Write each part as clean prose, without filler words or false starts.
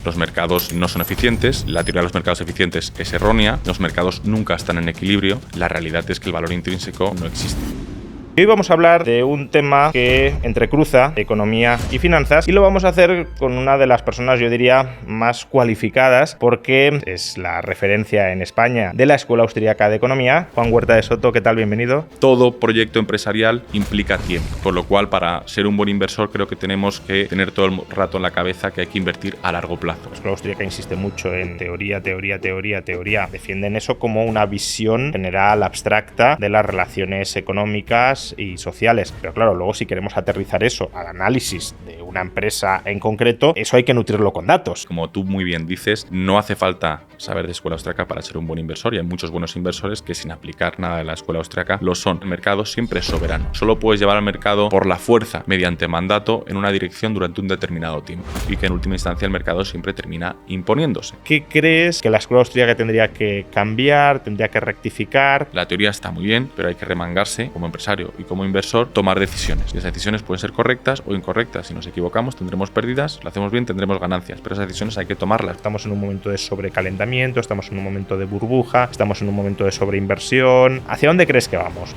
Los mercados no son eficientes, la teoría de los mercados eficientes es errónea, los mercados nunca están en equilibrio, la realidad es que el valor intrínseco no existe. Hoy vamos a hablar de un tema que entrecruza economía y finanzas y lo vamos a hacer con una de las personas, yo diría, más cualificadas porque es la referencia en España de la Escuela Austríaca de Economía. Juan Huerta de Soto, ¿qué tal? Bienvenido. Todo proyecto empresarial implica tiempo, por lo cual para ser un buen inversor creo que tenemos que tener todo el rato en la cabeza que hay que invertir a largo plazo. La Escuela Austríaca insiste mucho en teoría. Defienden eso como una visión general, abstracta de las relaciones económicas y sociales. Pero claro, luego si queremos aterrizar eso al análisis de una empresa en concreto, eso hay que nutrirlo con datos. Como tú muy bien dices, no hace falta saber de escuela austríaca para ser un buen inversor y hay muchos buenos inversores que sin aplicar nada de la escuela austríaca lo son. El mercado siempre es soberano. Solo puedes llevar al mercado por la fuerza mediante mandato en una dirección durante un determinado tiempo y que en última instancia el mercado siempre termina imponiéndose. ¿Qué crees que la escuela austríaca tendría que cambiar, tendría que rectificar? La teoría está muy bien, pero hay que remangarse como empresario y como inversor, tomar decisiones. Y esas decisiones pueden ser correctas o incorrectas. Si nos equivocamos tendremos pérdidas, lo hacemos bien tendremos ganancias, pero esas decisiones hay que tomarlas. Estamos en un momento de sobrecalentamiento, estamos en un momento de burbuja, estamos en un momento de sobreinversión. ¿Hacia dónde crees que vamos?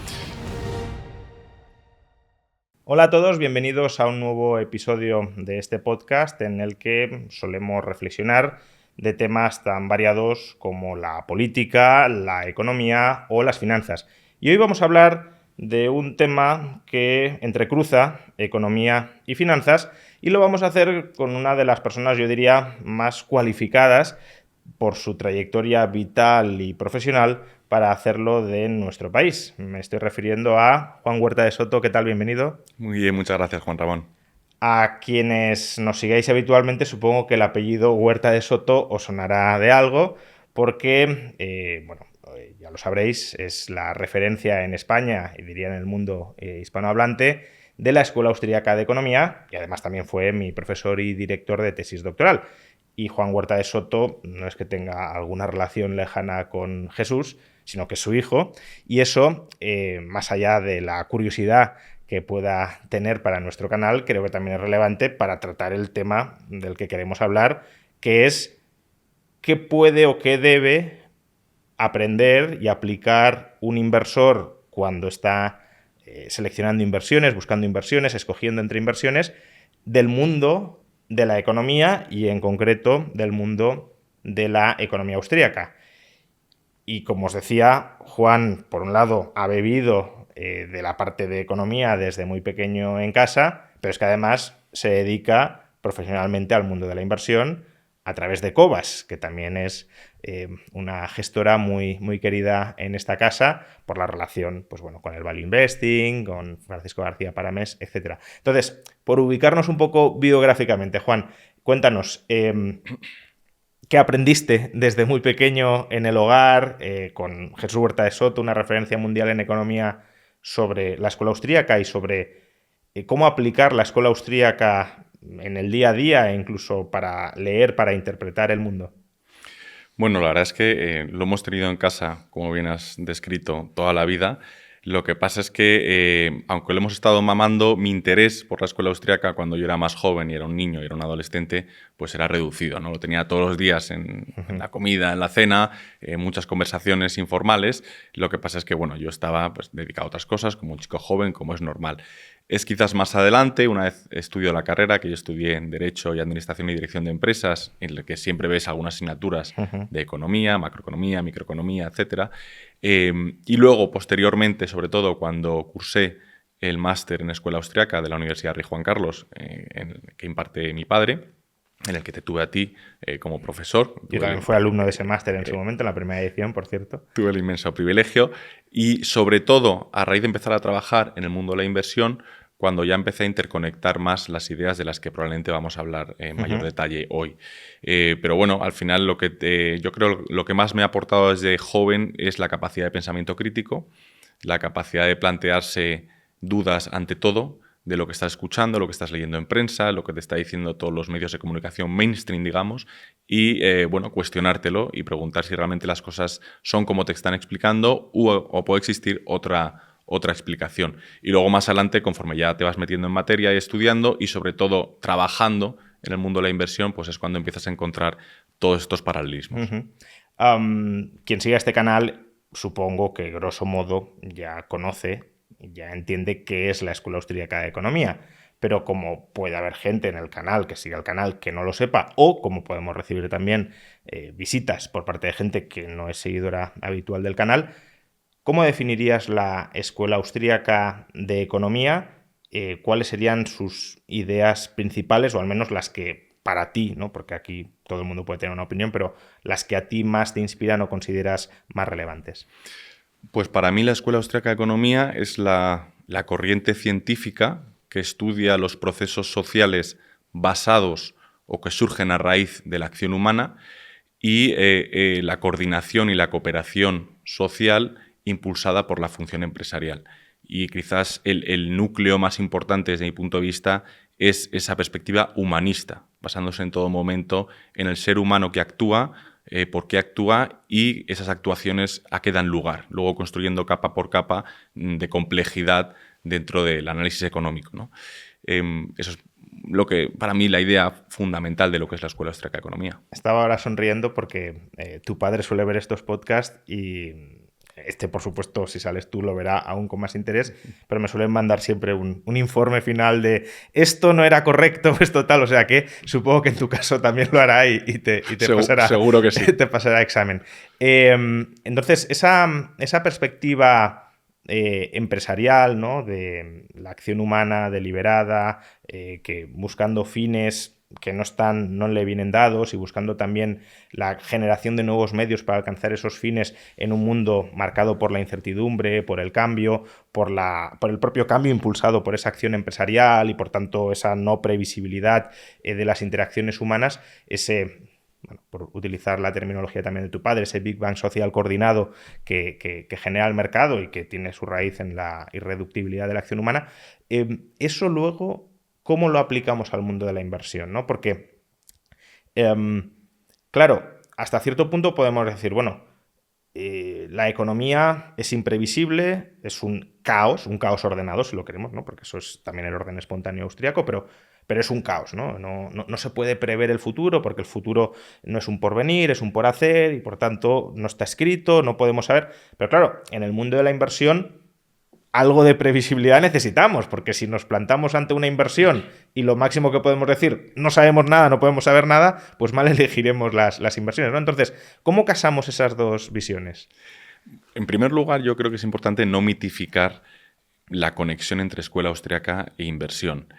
Hola a todos, bienvenidos a un nuevo episodio de este podcast en el que solemos reflexionar de temas tan variados como la política, la economía o las finanzas. Y hoy vamos a hablar de un tema que entrecruza economía y finanzas y lo vamos a hacer con una de las personas, yo diría, más cualificadas por su trayectoria vital y profesional para hacerlo de nuestro país. Me estoy refiriendo a Juan Huerta de Soto. ¿Qué tal? Bienvenido. Muy bien, muchas gracias, Juan Ramón. A quienes nos sigáis habitualmente, supongo que el apellido Huerta de Soto os sonará de algo porque, ya lo sabréis, es la referencia en España y diría en el mundo hispanohablante de la Escuela Austríaca de Economía y además también fue mi profesor y director de tesis doctoral. Y Juan Huerta de Soto no es que tenga alguna relación lejana con Jesús, sino que es su hijo. Y eso, más allá de la curiosidad que pueda tener para nuestro canal, creo que también es relevante para tratar el tema del que queremos hablar, que es qué puede o qué debe aprender y aplicar un inversor cuando está seleccionando inversiones, buscando inversiones, escogiendo entre inversiones, del mundo de la economía y en concreto del mundo de la economía austríaca. Y como os decía, Juan, por un lado, ha bebido de la parte de economía desde muy pequeño en casa, pero es que además se dedica profesionalmente al mundo de la inversión a través de Cobas, que también es una gestora muy, muy querida en esta casa por la relación con el Value Investing, con Francisco García Paramés, etc. Entonces, por ubicarnos un poco biográficamente, Juan, cuéntanos, ¿qué aprendiste desde muy pequeño en el hogar con Jesús Huerta de Soto, una referencia mundial en economía, sobre la escuela austríaca y sobre cómo aplicar la escuela austríaca en el día a día e incluso para leer, para interpretar el mundo? Bueno, la verdad es que lo hemos tenido en casa, como bien has descrito, toda la vida. Lo que pasa es que, aunque lo hemos estado mamando, mi interés por la escuela austríaca cuando yo era más joven y era un niño y era un adolescente, pues era reducido, ¿no? Lo tenía todos los días en la comida, en la cena, muchas conversaciones informales. Lo que pasa es que, yo estaba dedicado a otras cosas, como un chico joven, como es normal. Es quizás más adelante, una vez estudio la carrera, que yo estudié en Derecho y Administración y Dirección de Empresas, en la que siempre ves algunas asignaturas de economía, macroeconomía, microeconomía, etcétera. Y luego, posteriormente, sobre todo cuando cursé el máster en Escuela Austriaca de la Universidad Rey Juan Carlos, que imparte mi padre, en el que te tuve a ti como profesor. Yo también fui alumno de ese máster en su momento, en la primera edición, por cierto. Tuve el inmenso privilegio y, sobre todo, a raíz de empezar a trabajar en el mundo de la inversión, cuando ya empecé a interconectar más las ideas de las que probablemente vamos a hablar en mayor detalle hoy. Pero bueno, al final yo creo lo que más me ha aportado desde joven es la capacidad de pensamiento crítico, la capacidad de plantearse dudas ante todo, de lo que estás escuchando, lo que estás leyendo en prensa, lo que te está diciendo todos los medios de comunicación mainstream, digamos, y cuestionártelo y preguntar si realmente las cosas son como te están explicando o puede existir otra explicación. Y luego más adelante, conforme ya te vas metiendo en materia y estudiando y sobre todo trabajando en el mundo de la inversión, pues es cuando empiezas a encontrar todos estos paralelismos. Quien siga este canal, supongo que grosso modo ya conoce, ya entiende qué es la Escuela Austríaca de Economía. Pero como puede haber gente en el canal que siga el canal que no lo sepa, o como podemos recibir también visitas por parte de gente que no es seguidora habitual del canal, ¿cómo definirías la Escuela Austríaca de Economía? ¿Cuáles serían sus ideas principales, o al menos las que para ti, ¿no? Porque aquí todo el mundo puede tener una opinión, pero las que a ti más te inspiran o consideras más relevantes? Pues para mí la Escuela Austríaca de Economía es la corriente científica que estudia los procesos sociales basados o que surgen a raíz de la acción humana y la coordinación y la cooperación social impulsada por la función empresarial. Y quizás el núcleo más importante desde mi punto de vista es esa perspectiva humanista, basándose en todo momento en el ser humano que actúa, por qué actúa y esas actuaciones a qué dan lugar, luego construyendo capa por capa de complejidad dentro del análisis económico, ¿no? Eso es lo que, para mí, la idea fundamental de lo que es la Escuela Austríaca de Economía. Estaba ahora sonriendo porque tu padre suele ver estos podcasts y por supuesto, si sales tú, lo verá aún con más interés, pero me suelen mandar siempre un informe final de esto no era correcto, esto tal, o sea que supongo que en tu caso también lo hará y te pasará. Seguro que sí. Te pasará examen. Entonces, esa perspectiva empresarial, ¿no? De la acción humana deliberada, que buscando fines que no le vienen dados y buscando también la generación de nuevos medios para alcanzar esos fines en un mundo marcado por la incertidumbre, por el cambio, por el propio cambio impulsado por esa acción empresarial y por tanto esa no previsibilidad de las interacciones humanas, bueno, por utilizar la terminología también de tu padre, ese Big Bang social coordinado que genera el mercado y que tiene su raíz en la irreductibilidad de la acción humana, eso luego, ¿cómo lo aplicamos al mundo de la inversión, ¿no? Porque, claro, hasta cierto punto podemos decir, bueno, la economía es imprevisible, es un caos ordenado, si lo queremos, ¿no? Porque eso es también el orden espontáneo austriaco, pero es un caos, ¿no? No se puede prever el futuro porque el futuro no es un porvenir, es un por hacer y por tanto no está escrito, no podemos saber. Pero claro, en el mundo de la inversión algo de previsibilidad necesitamos, porque si nos plantamos ante una inversión y lo máximo que podemos decir, no sabemos nada, no podemos saber nada, pues mal elegiremos las inversiones, ¿no? Entonces, ¿cómo casamos esas dos visiones? En primer lugar, yo creo que es importante no mitificar la conexión entre escuela austriaca e inversión.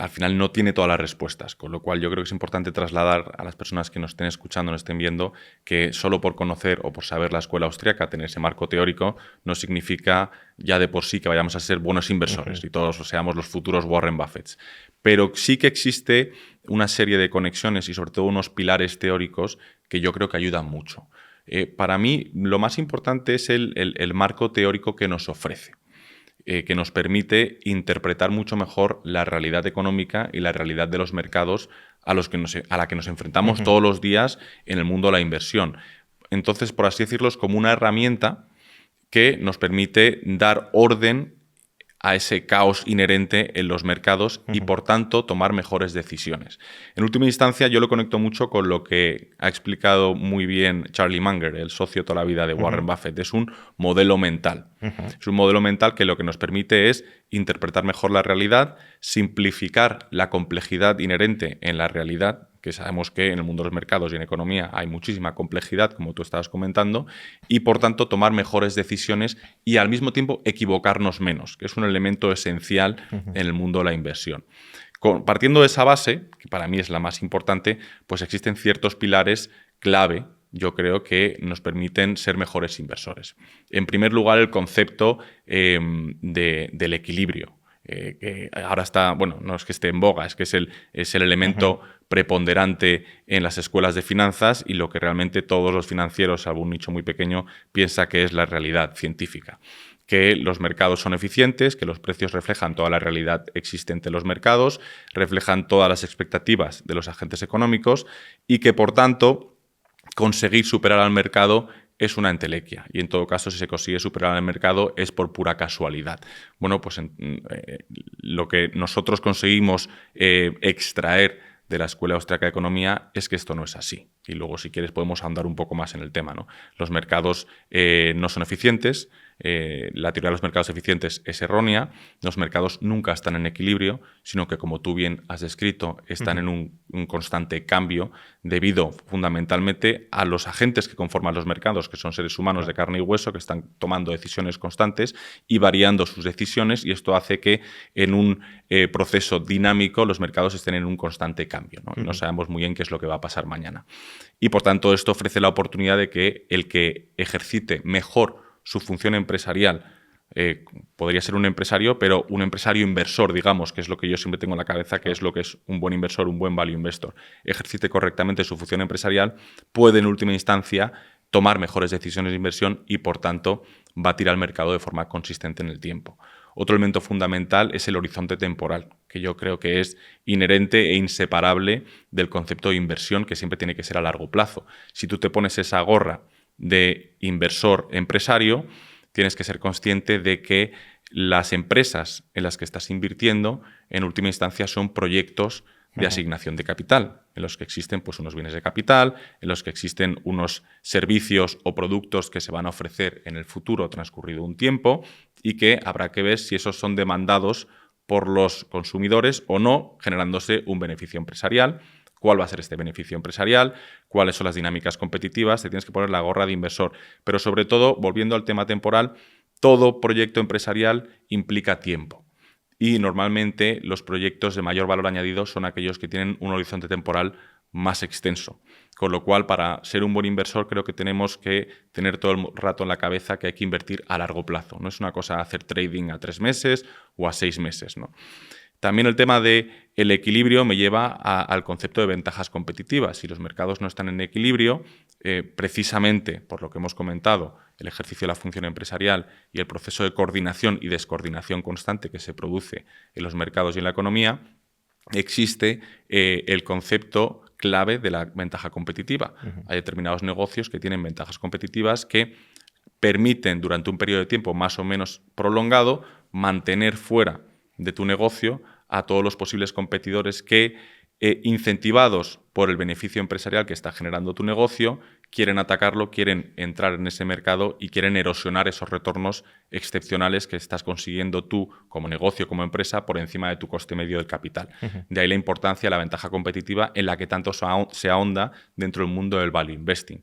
Al final no tiene todas las respuestas, con lo cual yo creo que es importante trasladar a las personas que nos estén escuchando, nos estén viendo, que solo por conocer o por saber la escuela austriaca, tener ese marco teórico, no significa ya de por sí que vayamos a ser buenos inversores y todos seamos los futuros Warren Buffett. Pero sí que existe una serie de conexiones y sobre todo unos pilares teóricos que yo creo que ayudan mucho. Para mí lo más importante es el marco teórico que nos ofrece. Que nos permite interpretar mucho mejor la realidad económica y la realidad de los mercados a la que nos enfrentamos todos los días en el mundo de la inversión. Entonces, por así decirlo, es como una herramienta que nos permite dar orden a ese caos inherente en los mercados y, por tanto, tomar mejores decisiones. En última instancia, yo lo conecto mucho con lo que ha explicado muy bien Charlie Munger, el socio toda la vida de Warren Buffett. Es un modelo mental. Es un modelo mental que lo que nos permite es interpretar mejor la realidad, simplificar la complejidad inherente en la realidad, que sabemos que en el mundo de los mercados y en economía hay muchísima complejidad, como tú estabas comentando, y por tanto tomar mejores decisiones y al mismo tiempo equivocarnos menos, que es un elemento esencial en el mundo de la inversión. Partiendo de esa base, que para mí es la más importante, pues existen ciertos pilares clave, yo creo, que nos permiten ser mejores inversores. En primer lugar, el concepto del equilibrio. Que ahora está, bueno, no es que esté en boga, es que es el elemento preponderante en las escuelas de finanzas y lo que realmente todos los financieros, salvo un nicho muy pequeño, piensa que es la realidad científica. Que los mercados son eficientes, que los precios reflejan toda la realidad existente en los mercados, reflejan todas las expectativas de los agentes económicos y que, por tanto, conseguir superar al mercado es una entelequia y en todo caso si se consigue superar al mercado es por pura casualidad. Bueno, pues lo que nosotros conseguimos extraer de la Escuela Austriaca de Economía es que esto no es así. Y luego, si quieres, podemos ahondar un poco más en el tema, ¿no? Los mercados no son eficientes, la teoría de los mercados eficientes es errónea, los mercados nunca están en equilibrio, sino que, como tú bien has descrito, están en un constante cambio debido fundamentalmente a los agentes que conforman los mercados, que son seres humanos de carne y hueso, que están tomando decisiones constantes y variando sus decisiones, y esto hace que en un proceso dinámico los mercados estén en un constante cambio, ¿no? Y no sabemos muy bien qué es lo que va a pasar mañana. Y por tanto, esto ofrece la oportunidad de que el que ejercite mejor su función empresarial, podría ser un empresario, pero un empresario inversor, digamos, que es lo que yo siempre tengo en la cabeza, que es lo que es un buen inversor, un buen value investor, ejercite correctamente su función empresarial, puede en última instancia tomar mejores decisiones de inversión y, por tanto, batir al mercado de forma consistente en el tiempo. Otro elemento fundamental es el horizonte temporal, que yo creo que es inherente e inseparable del concepto de inversión, que siempre tiene que ser a largo plazo. Si tú te pones esa gorra de inversor empresario, tienes que ser consciente de que las empresas en las que estás invirtiendo, en última instancia, son proyectos de asignación de capital, en los que existen pues, unos bienes de capital, en los que existen unos servicios o productos que se van a ofrecer en el futuro transcurrido un tiempo y que habrá que ver si esos son demandados por los consumidores o no, generándose un beneficio empresarial. ¿Cuál va a ser este beneficio empresarial? ¿Cuáles son las dinámicas competitivas? Te tienes que poner la gorra de inversor. Pero sobre todo, volviendo al tema temporal, todo proyecto empresarial implica tiempo. Y normalmente los proyectos de mayor valor añadido son aquellos que tienen un horizonte temporal más extenso. Con lo cual, para ser un buen inversor, creo que tenemos que tener todo el rato en la cabeza que hay que invertir a largo plazo. No es una cosa hacer trading a 3 meses o a 6 meses, ¿no? También el tema del equilibrio me lleva al concepto de ventajas competitivas. Si los mercados no están en equilibrio, precisamente por lo que hemos comentado, el ejercicio de la función empresarial y el proceso de coordinación y descoordinación constante que se produce en los mercados y en la economía, existe el concepto clave de la ventaja competitiva. Hay determinados negocios que tienen ventajas competitivas que permiten durante un periodo de tiempo más o menos prolongado mantener fuera de tu negocio a todos los posibles competidores que, incentivados por el beneficio empresarial que está generando tu negocio, quieren atacarlo, quieren entrar en ese mercado y quieren erosionar esos retornos excepcionales que estás consiguiendo tú como negocio, como empresa, por encima de tu coste medio del capital. De ahí la importancia de la ventaja competitiva en la que tanto se ahonda dentro del mundo del value investing.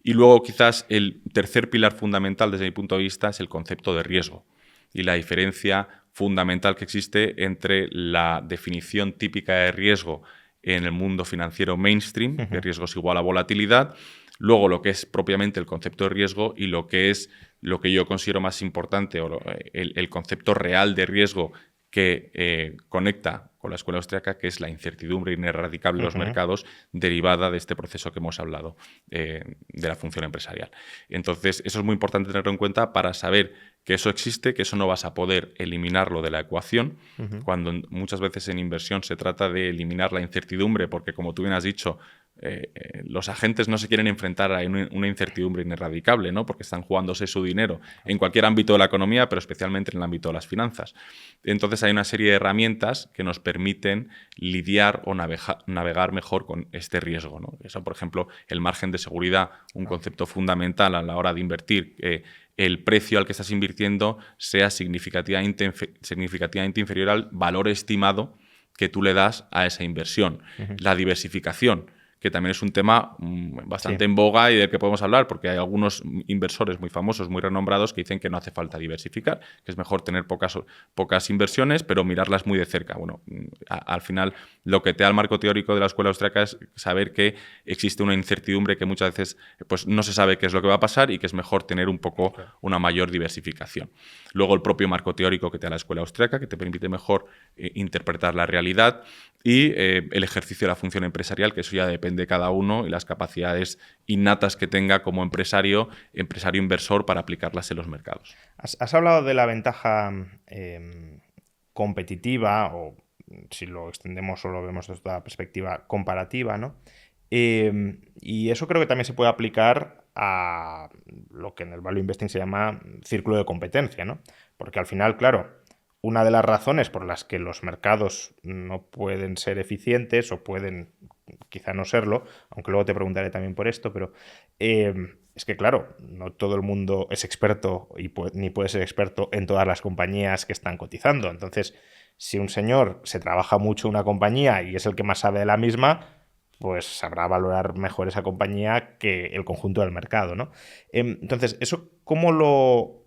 Y luego quizás el tercer pilar fundamental desde mi punto de vista es el concepto de riesgo y la diferencia fundamental que existe entre la definición típica de riesgo en el mundo financiero mainstream, que riesgo es igual a volatilidad, luego lo que es propiamente el concepto de riesgo y lo que es lo que yo considero más importante, o el concepto real de riesgo que conecta con la escuela austriaca, que es la incertidumbre ineradicable de los mercados derivada de este proceso que hemos hablado de la función empresarial. Entonces, eso es muy importante tenerlo en cuenta para saber que eso existe, que eso no vas a poder eliminarlo de la ecuación, cuando muchas veces en inversión se trata de eliminar la incertidumbre, porque como tú bien has dicho, los agentes no se quieren enfrentar a una incertidumbre ineradicable, ¿no? Porque están jugándose su dinero en cualquier ámbito de la economía, pero especialmente en el ámbito de las finanzas. Entonces hay una serie de herramientas que nos permiten lidiar o navegar mejor con este riesgo, ¿no? Eso, por ejemplo, el margen de seguridad, un concepto fundamental a la hora de invertir, el precio al que estás invirtiendo sea significativamente inferior al valor estimado que tú le das a esa inversión. La diversificación, que también es un tema bastante en boga y del que podemos hablar, porque hay algunos inversores muy famosos, muy renombrados, que dicen que no hace falta diversificar, que es mejor tener pocas inversiones, pero mirarlas muy de cerca. Bueno, al final lo que te da el marco teórico de la escuela austriaca es saber que existe una incertidumbre que muchas veces pues, no se sabe qué es lo que va a pasar y que es mejor tener un poco una mayor diversificación. Luego el propio marco teórico que te da la escuela austriaca, que te permite mejor interpretar la realidad, y el ejercicio de la función empresarial, que eso ya depende de cada uno y las capacidades innatas que tenga como empresario inversor para aplicarlas en los mercados. Has hablado de la ventaja competitiva, o si lo extendemos o lo vemos desde la perspectiva comparativa, ¿no? Y eso creo que también se puede aplicar a lo que en el value investing se llama círculo de competencia, ¿no? Porque al final, claro, una de las razones por las que los mercados no pueden ser eficientes o pueden quizá no serlo, aunque luego te preguntaré también por esto, pero es que claro, no todo el mundo es experto ni puede ser experto en todas las compañías que están cotizando. Entonces, si un señor se trabaja mucho una compañía y es el que más sabe de la misma, pues sabrá valorar mejor esa compañía que el conjunto del mercado, ¿no? Entonces, ¿eso cómo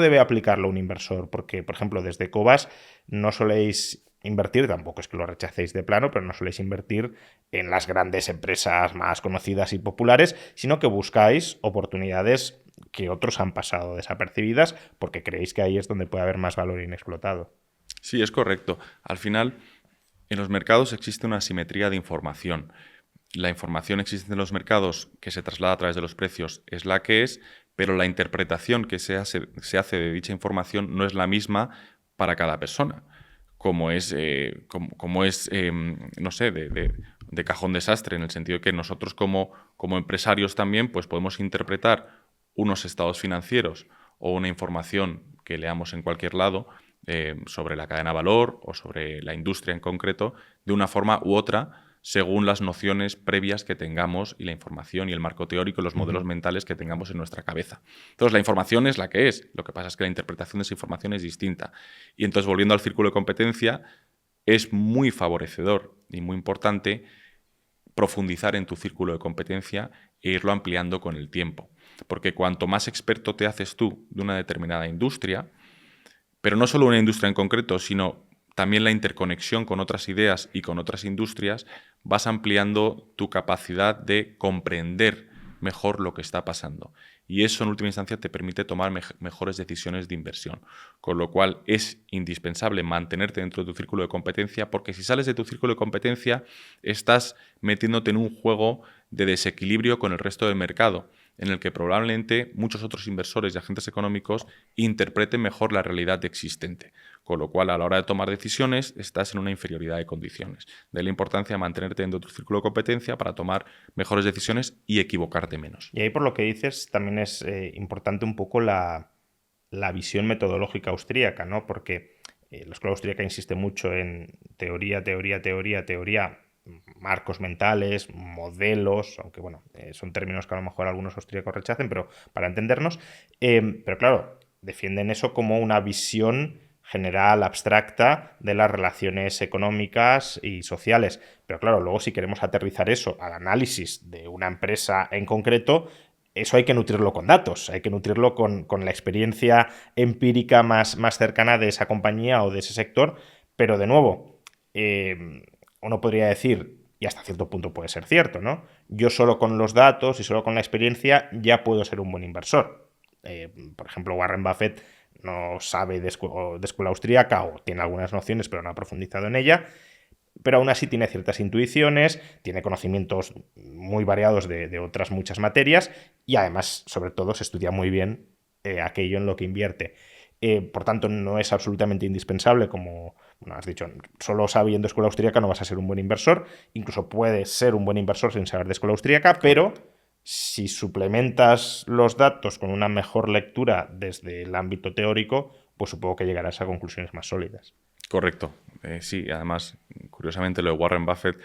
debe aplicarlo un inversor? Porque, por ejemplo, desde Cobas no soléis invertir, tampoco es que lo rechacéis de plano, pero no soléis invertir en las grandes empresas más conocidas y populares, sino que buscáis oportunidades que otros han pasado desapercibidas porque creéis que ahí es donde puede haber más valor inexplotado. Sí, es correcto. Al final, en los mercados existe una asimetría de información. La información existente en los mercados que se traslada a través de los precios es la que es, pero la interpretación que se hace de dicha información no es la misma para cada persona, como es, no sé, de cajón desastre, en el sentido de que nosotros como empresarios también pues podemos interpretar unos estados financieros o una información que leamos en cualquier lado sobre la cadena de valor o sobre la industria en concreto, de una forma u otra, según las nociones previas que tengamos y la información y el marco teórico y los modelos mentales que tengamos en nuestra cabeza. Entonces, la información es la que es. Lo que pasa es que la interpretación de esa información es distinta. Y entonces, volviendo al círculo de competencia, es muy favorecedor y muy importante profundizar en tu círculo de competencia e irlo ampliando con el tiempo. Porque cuanto más experto te haces tú de una determinada industria, pero no solo una industria en concreto, sino también la interconexión con otras ideas y con otras industrias, vas ampliando tu capacidad de comprender mejor lo que está pasando. Y eso, en última instancia, te permite tomar mejores decisiones de inversión. Con lo cual, es indispensable mantenerte dentro de tu círculo de competencia, porque si sales de tu círculo de competencia, estás metiéndote en un juego de desequilibrio con el resto del mercado, en el que probablemente muchos otros inversores y agentes económicos interpreten mejor la realidad existente. Con lo cual, a la hora de tomar decisiones, estás en una inferioridad de condiciones. De la importancia de mantenerte dentro de tu círculo de competencia para tomar mejores decisiones y equivocarte menos. Y ahí, por lo que dices, también es importante un poco la visión metodológica austríaca, ¿no? Porque la escuela austríaca insiste mucho en teoría, marcos mentales, modelos, aunque bueno, son términos que a lo mejor algunos austríacos rechacen, pero para entendernos, pero claro, defienden eso como una visión general, abstracta de las relaciones económicas y sociales. Pero claro, luego si queremos aterrizar eso al análisis de una empresa en concreto, eso hay que nutrirlo con datos, hay que nutrirlo con la experiencia empírica más cercana de esa compañía o de ese sector, pero de nuevo, uno podría decir, y hasta cierto punto puede ser cierto, ¿no? Yo solo con los datos y solo con la experiencia ya puedo ser un buen inversor. Por ejemplo, Warren Buffett no sabe de escuela austríaca o tiene algunas nociones, pero no ha profundizado en ella, pero aún así tiene ciertas intuiciones, tiene conocimientos muy variados de otras muchas materias y además, sobre todo, se estudia muy bien aquello en lo que invierte. Por tanto, no es absolutamente indispensable, como bueno, has dicho, solo sabiendo escuela austríaca no vas a ser un buen inversor, incluso puedes ser un buen inversor sin saber de escuela austríaca, pero si suplementas los datos con una mejor lectura desde el ámbito teórico, pues supongo que llegarás a conclusiones más sólidas. Correcto. Sí, además, curiosamente, lo de Warren Buffett,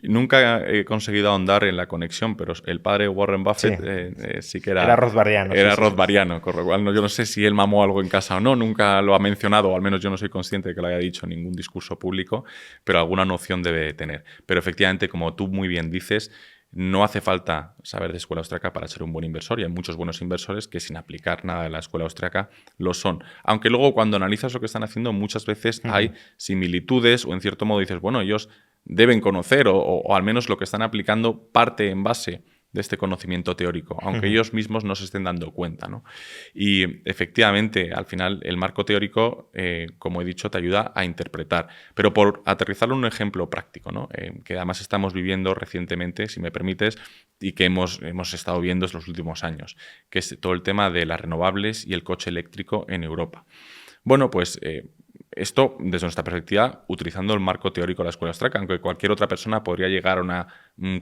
nunca he conseguido ahondar en la conexión, pero el padre de Warren Buffett sí que era... Era rothbardiano. Era rothbardiano, con lo cual yo no sé si él mamó algo en casa o no, nunca lo ha mencionado, o al menos yo no soy consciente de que lo haya dicho en ningún discurso público, pero alguna noción debe de tener. Pero efectivamente, como tú muy bien dices, no hace falta saber de escuela austríaca para ser un buen inversor y hay muchos buenos inversores que sin aplicar nada de la escuela austríaca lo son. Aunque luego cuando analizas lo que están haciendo muchas veces hay similitudes o en cierto modo dices, bueno, ellos deben conocer o al menos lo que están aplicando parte en base de este conocimiento teórico, aunque ellos mismos no se estén dando cuenta, ¿no? Y efectivamente, al final, el marco teórico, como he dicho, te ayuda a interpretar. Pero por aterrizarlo en un ejemplo práctico, ¿no? Que además estamos viviendo recientemente, si me permites, y que hemos estado viendo en los últimos años, que es todo el tema de las renovables y el coche eléctrico en Europa. Bueno, pues... esto, desde nuestra perspectiva, utilizando el marco teórico de la escuela austríaca, aunque cualquier otra persona podría llegar a una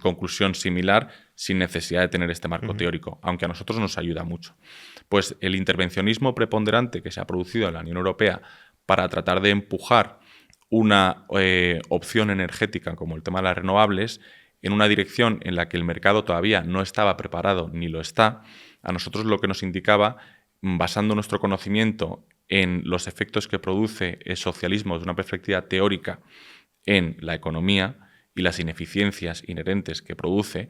conclusión similar sin necesidad de tener este marco teórico, aunque a nosotros nos ayuda mucho. Pues el intervencionismo preponderante que se ha producido en la Unión Europea para tratar de empujar una opción energética como el tema de las renovables en una dirección en la que el mercado todavía no estaba preparado ni lo está. A nosotros lo que nos indicaba, basando nuestro conocimiento en los efectos que produce el socialismo desde una perspectiva teórica en la economía y las ineficiencias inherentes que produce,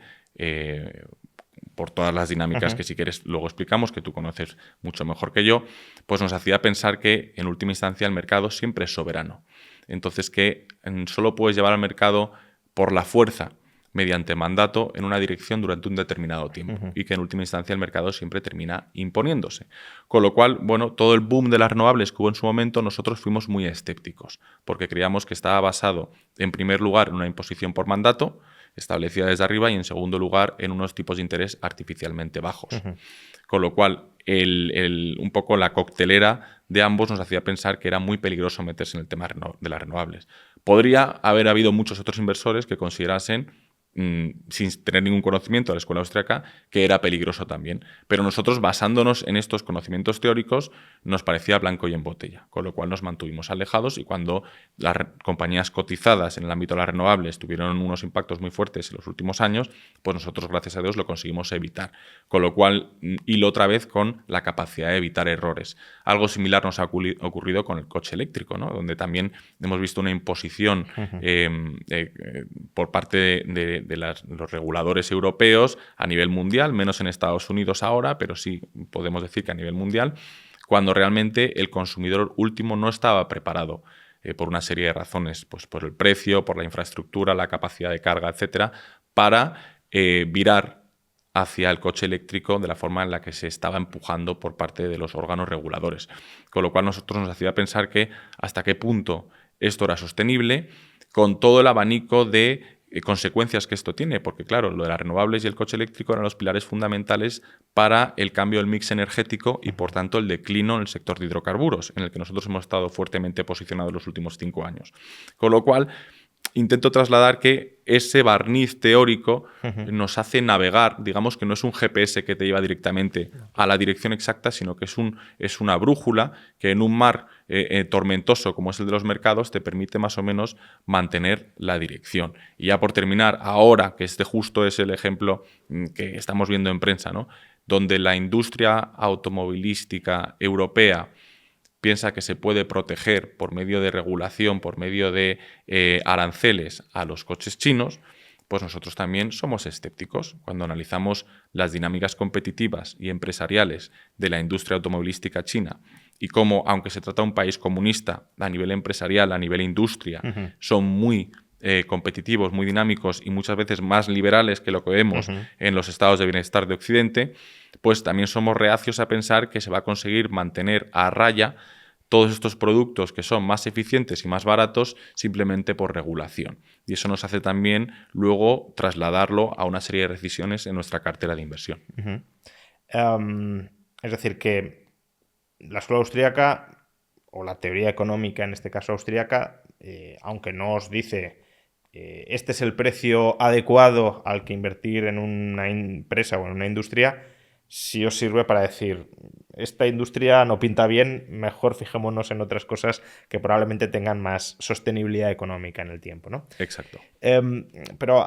por todas las dinámicas que si quieres luego explicamos, que tú conoces mucho mejor que yo, pues nos hacía pensar que en última instancia el mercado siempre es soberano. Entonces que solo puedes llevar al mercado por la fuerza mediante mandato en una dirección durante un determinado tiempo y que en última instancia el mercado siempre termina imponiéndose. Con lo cual, bueno, todo el boom de las renovables que hubo en su momento, nosotros fuimos muy escépticos porque creíamos que estaba basado en primer lugar en una imposición por mandato establecida desde arriba y en segundo lugar en unos tipos de interés artificialmente bajos. Con lo cual, un poco la coctelera de ambos nos hacía pensar que era muy peligroso meterse en el tema de las renovables. Podría haber habido muchos otros inversores que considerasen, sin tener ningún conocimiento de la escuela austriaca, que era peligroso también. Pero nosotros, basándonos en estos conocimientos teóricos, nos parecía blanco y en botella, con lo cual nos mantuvimos alejados y cuando las compañías cotizadas en el ámbito de las renovables tuvieron unos impactos muy fuertes en los últimos años, pues nosotros, gracias a Dios, lo conseguimos evitar. Con lo cual, hilo otra vez con la capacidad de evitar errores. Algo similar nos ha ocurrido con el coche eléctrico, ¿no? Donde también hemos visto una imposición por parte de los reguladores europeos a nivel mundial, menos en Estados Unidos ahora, pero sí podemos decir que a nivel mundial, cuando realmente el consumidor último no estaba preparado por una serie de razones, pues por el precio, por la infraestructura, la capacidad de carga, etcétera, para virar hacia el coche eléctrico de la forma en la que se estaba empujando por parte de los órganos reguladores. Con lo cual nosotros nos hacía pensar que hasta qué punto esto era sostenible, con todo el abanico de consecuencias que esto tiene, porque claro, lo de las renovables y el coche eléctrico eran los pilares fundamentales para el cambio del mix energético y por tanto el declino en el sector de hidrocarburos, en el que nosotros hemos estado fuertemente posicionados los últimos 5 años. Con lo cual, intento trasladar que ese barniz teórico nos hace navegar, digamos que no es un GPS que te lleva directamente a la dirección exacta, sino que es una brújula que en un mar tormentoso como es el de los mercados te permite más o menos mantener la dirección. Y ya por terminar, ahora que este justo es el ejemplo que estamos viendo en prensa, ¿no? Donde la industria automovilística europea piensa que se puede proteger por medio de regulación, por medio de aranceles a los coches chinos, pues nosotros también somos escépticos. Cuando analizamos las dinámicas competitivas y empresariales de la industria automovilística china y cómo, aunque se trata de un país comunista, a nivel empresarial, a nivel industria, son muy competitivos, muy dinámicos y muchas veces más liberales que lo que vemos en los estados de bienestar de Occidente, pues también somos reacios a pensar que se va a conseguir mantener a raya todos estos productos que son más eficientes y más baratos simplemente por regulación. Y eso nos hace también luego trasladarlo a una serie de decisiones en nuestra cartera de inversión. Es decir, que la escuela austríaca, o la teoría económica en este caso austríaca, aunque no os dice este es el precio adecuado al que invertir en una empresa o en una industria, sí os sirve para decir, esta industria no pinta bien, mejor fijémonos en otras cosas que probablemente tengan más sostenibilidad económica en el tiempo, ¿no? Exacto. Pero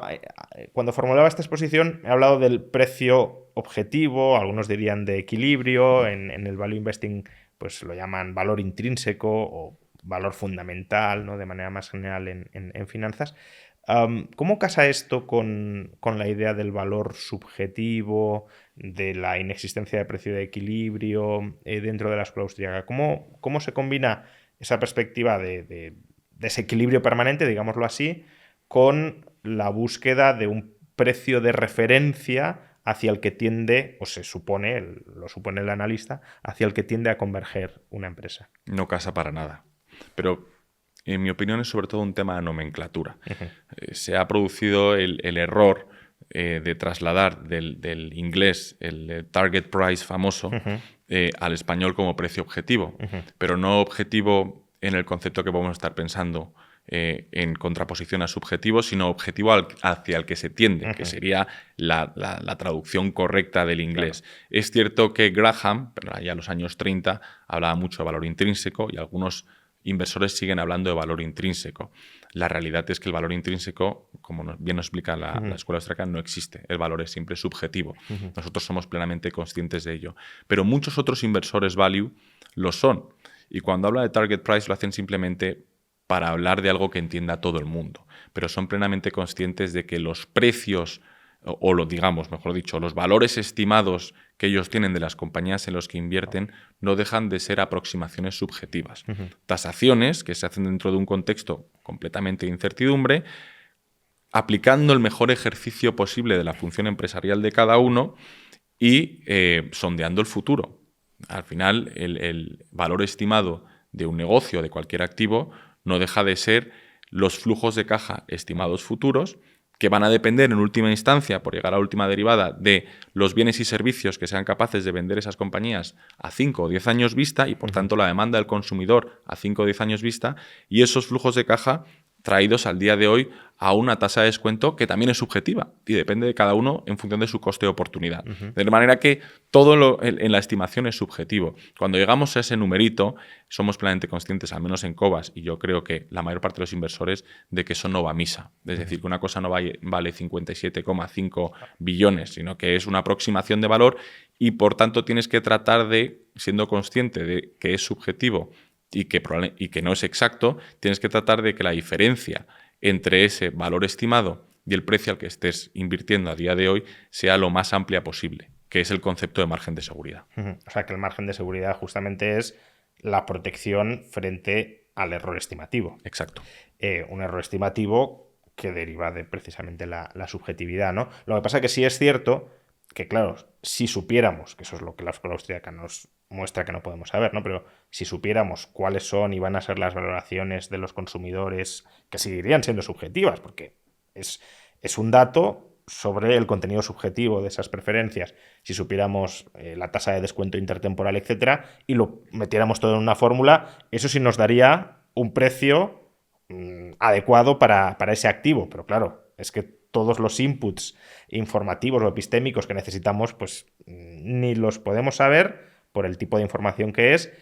cuando formulaba esta exposición he hablado del precio objetivo, algunos dirían de equilibrio, en el value investing pues lo llaman valor intrínseco o valor fundamental, ¿no? De manera más general en finanzas. ¿Cómo casa esto con la idea del valor subjetivo, de la inexistencia de precio de equilibrio dentro de la escuela austríaca? ¿Cómo se combina esa perspectiva de desequilibrio permanente, digámoslo así, con la búsqueda de un precio de referencia hacia el que tiende, o se supone, lo supone el analista, hacia el que tiende a converger una empresa? No casa para nada. Pero en mi opinión es sobre todo un tema de nomenclatura. Se ha producido el error de trasladar del inglés el target price famoso al español como precio objetivo, pero no objetivo en el concepto que podemos estar pensando en contraposición a subjetivo, sino objetivo hacia el que se tiende, que sería la traducción correcta del inglés. Claro. Es cierto que Graham, pero allá en los años 30, hablaba mucho de valor intrínseco y algunos inversores siguen hablando de valor intrínseco. La realidad es que el valor intrínseco, como bien nos explica la escuela austríaca, no existe. El valor es siempre subjetivo. Nosotros somos plenamente conscientes de ello. Pero muchos otros inversores value lo son. Y cuando habla de target price lo hacen simplemente para hablar de algo que entienda todo el mundo. Pero son plenamente conscientes de que los precios, digamos, mejor dicho, los valores estimados que ellos tienen de las compañías en las que invierten no dejan de ser aproximaciones subjetivas. Tasaciones que se hacen dentro de un contexto completamente de incertidumbre, aplicando el mejor ejercicio posible de la función empresarial de cada uno y sondeando el futuro. Al final, el valor estimado de un negocio, de cualquier activo, no deja de ser los flujos de caja estimados futuros, que van a depender en última instancia, por llegar a última derivada, de los bienes y servicios que sean capaces de vender esas compañías a 5 o 10 años vista y, por tanto, la demanda del consumidor a 5 o 10 años vista, y esos flujos de caja traídos al día de hoy a una tasa de descuento que también es subjetiva y depende de cada uno en función de su coste de oportunidad. De manera que todo en la estimación es subjetivo. Cuando llegamos a ese numerito, somos plenamente conscientes, al menos en Cobas, y yo creo que la mayor parte de los inversores, de que eso no va a misa. Es decir, que una cosa no vale 57,5 billones, sino que es una aproximación de valor y, por tanto, tienes que tratar de, siendo consciente de que es subjetivo y que no es exacto, tienes que tratar de que la diferencia entre ese valor estimado y el precio al que estés invirtiendo a día de hoy sea lo más amplia posible, que es el concepto de margen de seguridad. O sea, que el margen de seguridad justamente es la protección frente al error estimativo. Exacto. Un error estimativo que deriva de precisamente la subjetividad, ¿no? Lo que pasa es que sí es cierto que, claro, si supiéramos, que eso es lo que la escuela austríaca nos muestra que no podemos saber, ¿no? Pero si supiéramos cuáles son y van a ser las valoraciones de los consumidores, que seguirían siendo subjetivas, porque es un dato sobre el contenido subjetivo de esas preferencias. Si supiéramos la tasa de descuento intertemporal, etcétera, y lo metiéramos todo en una fórmula, eso sí nos daría un precio adecuado para ese activo. Pero claro, es que todos los inputs informativos o epistémicos que necesitamos, pues ni los podemos saber por el tipo de información que es,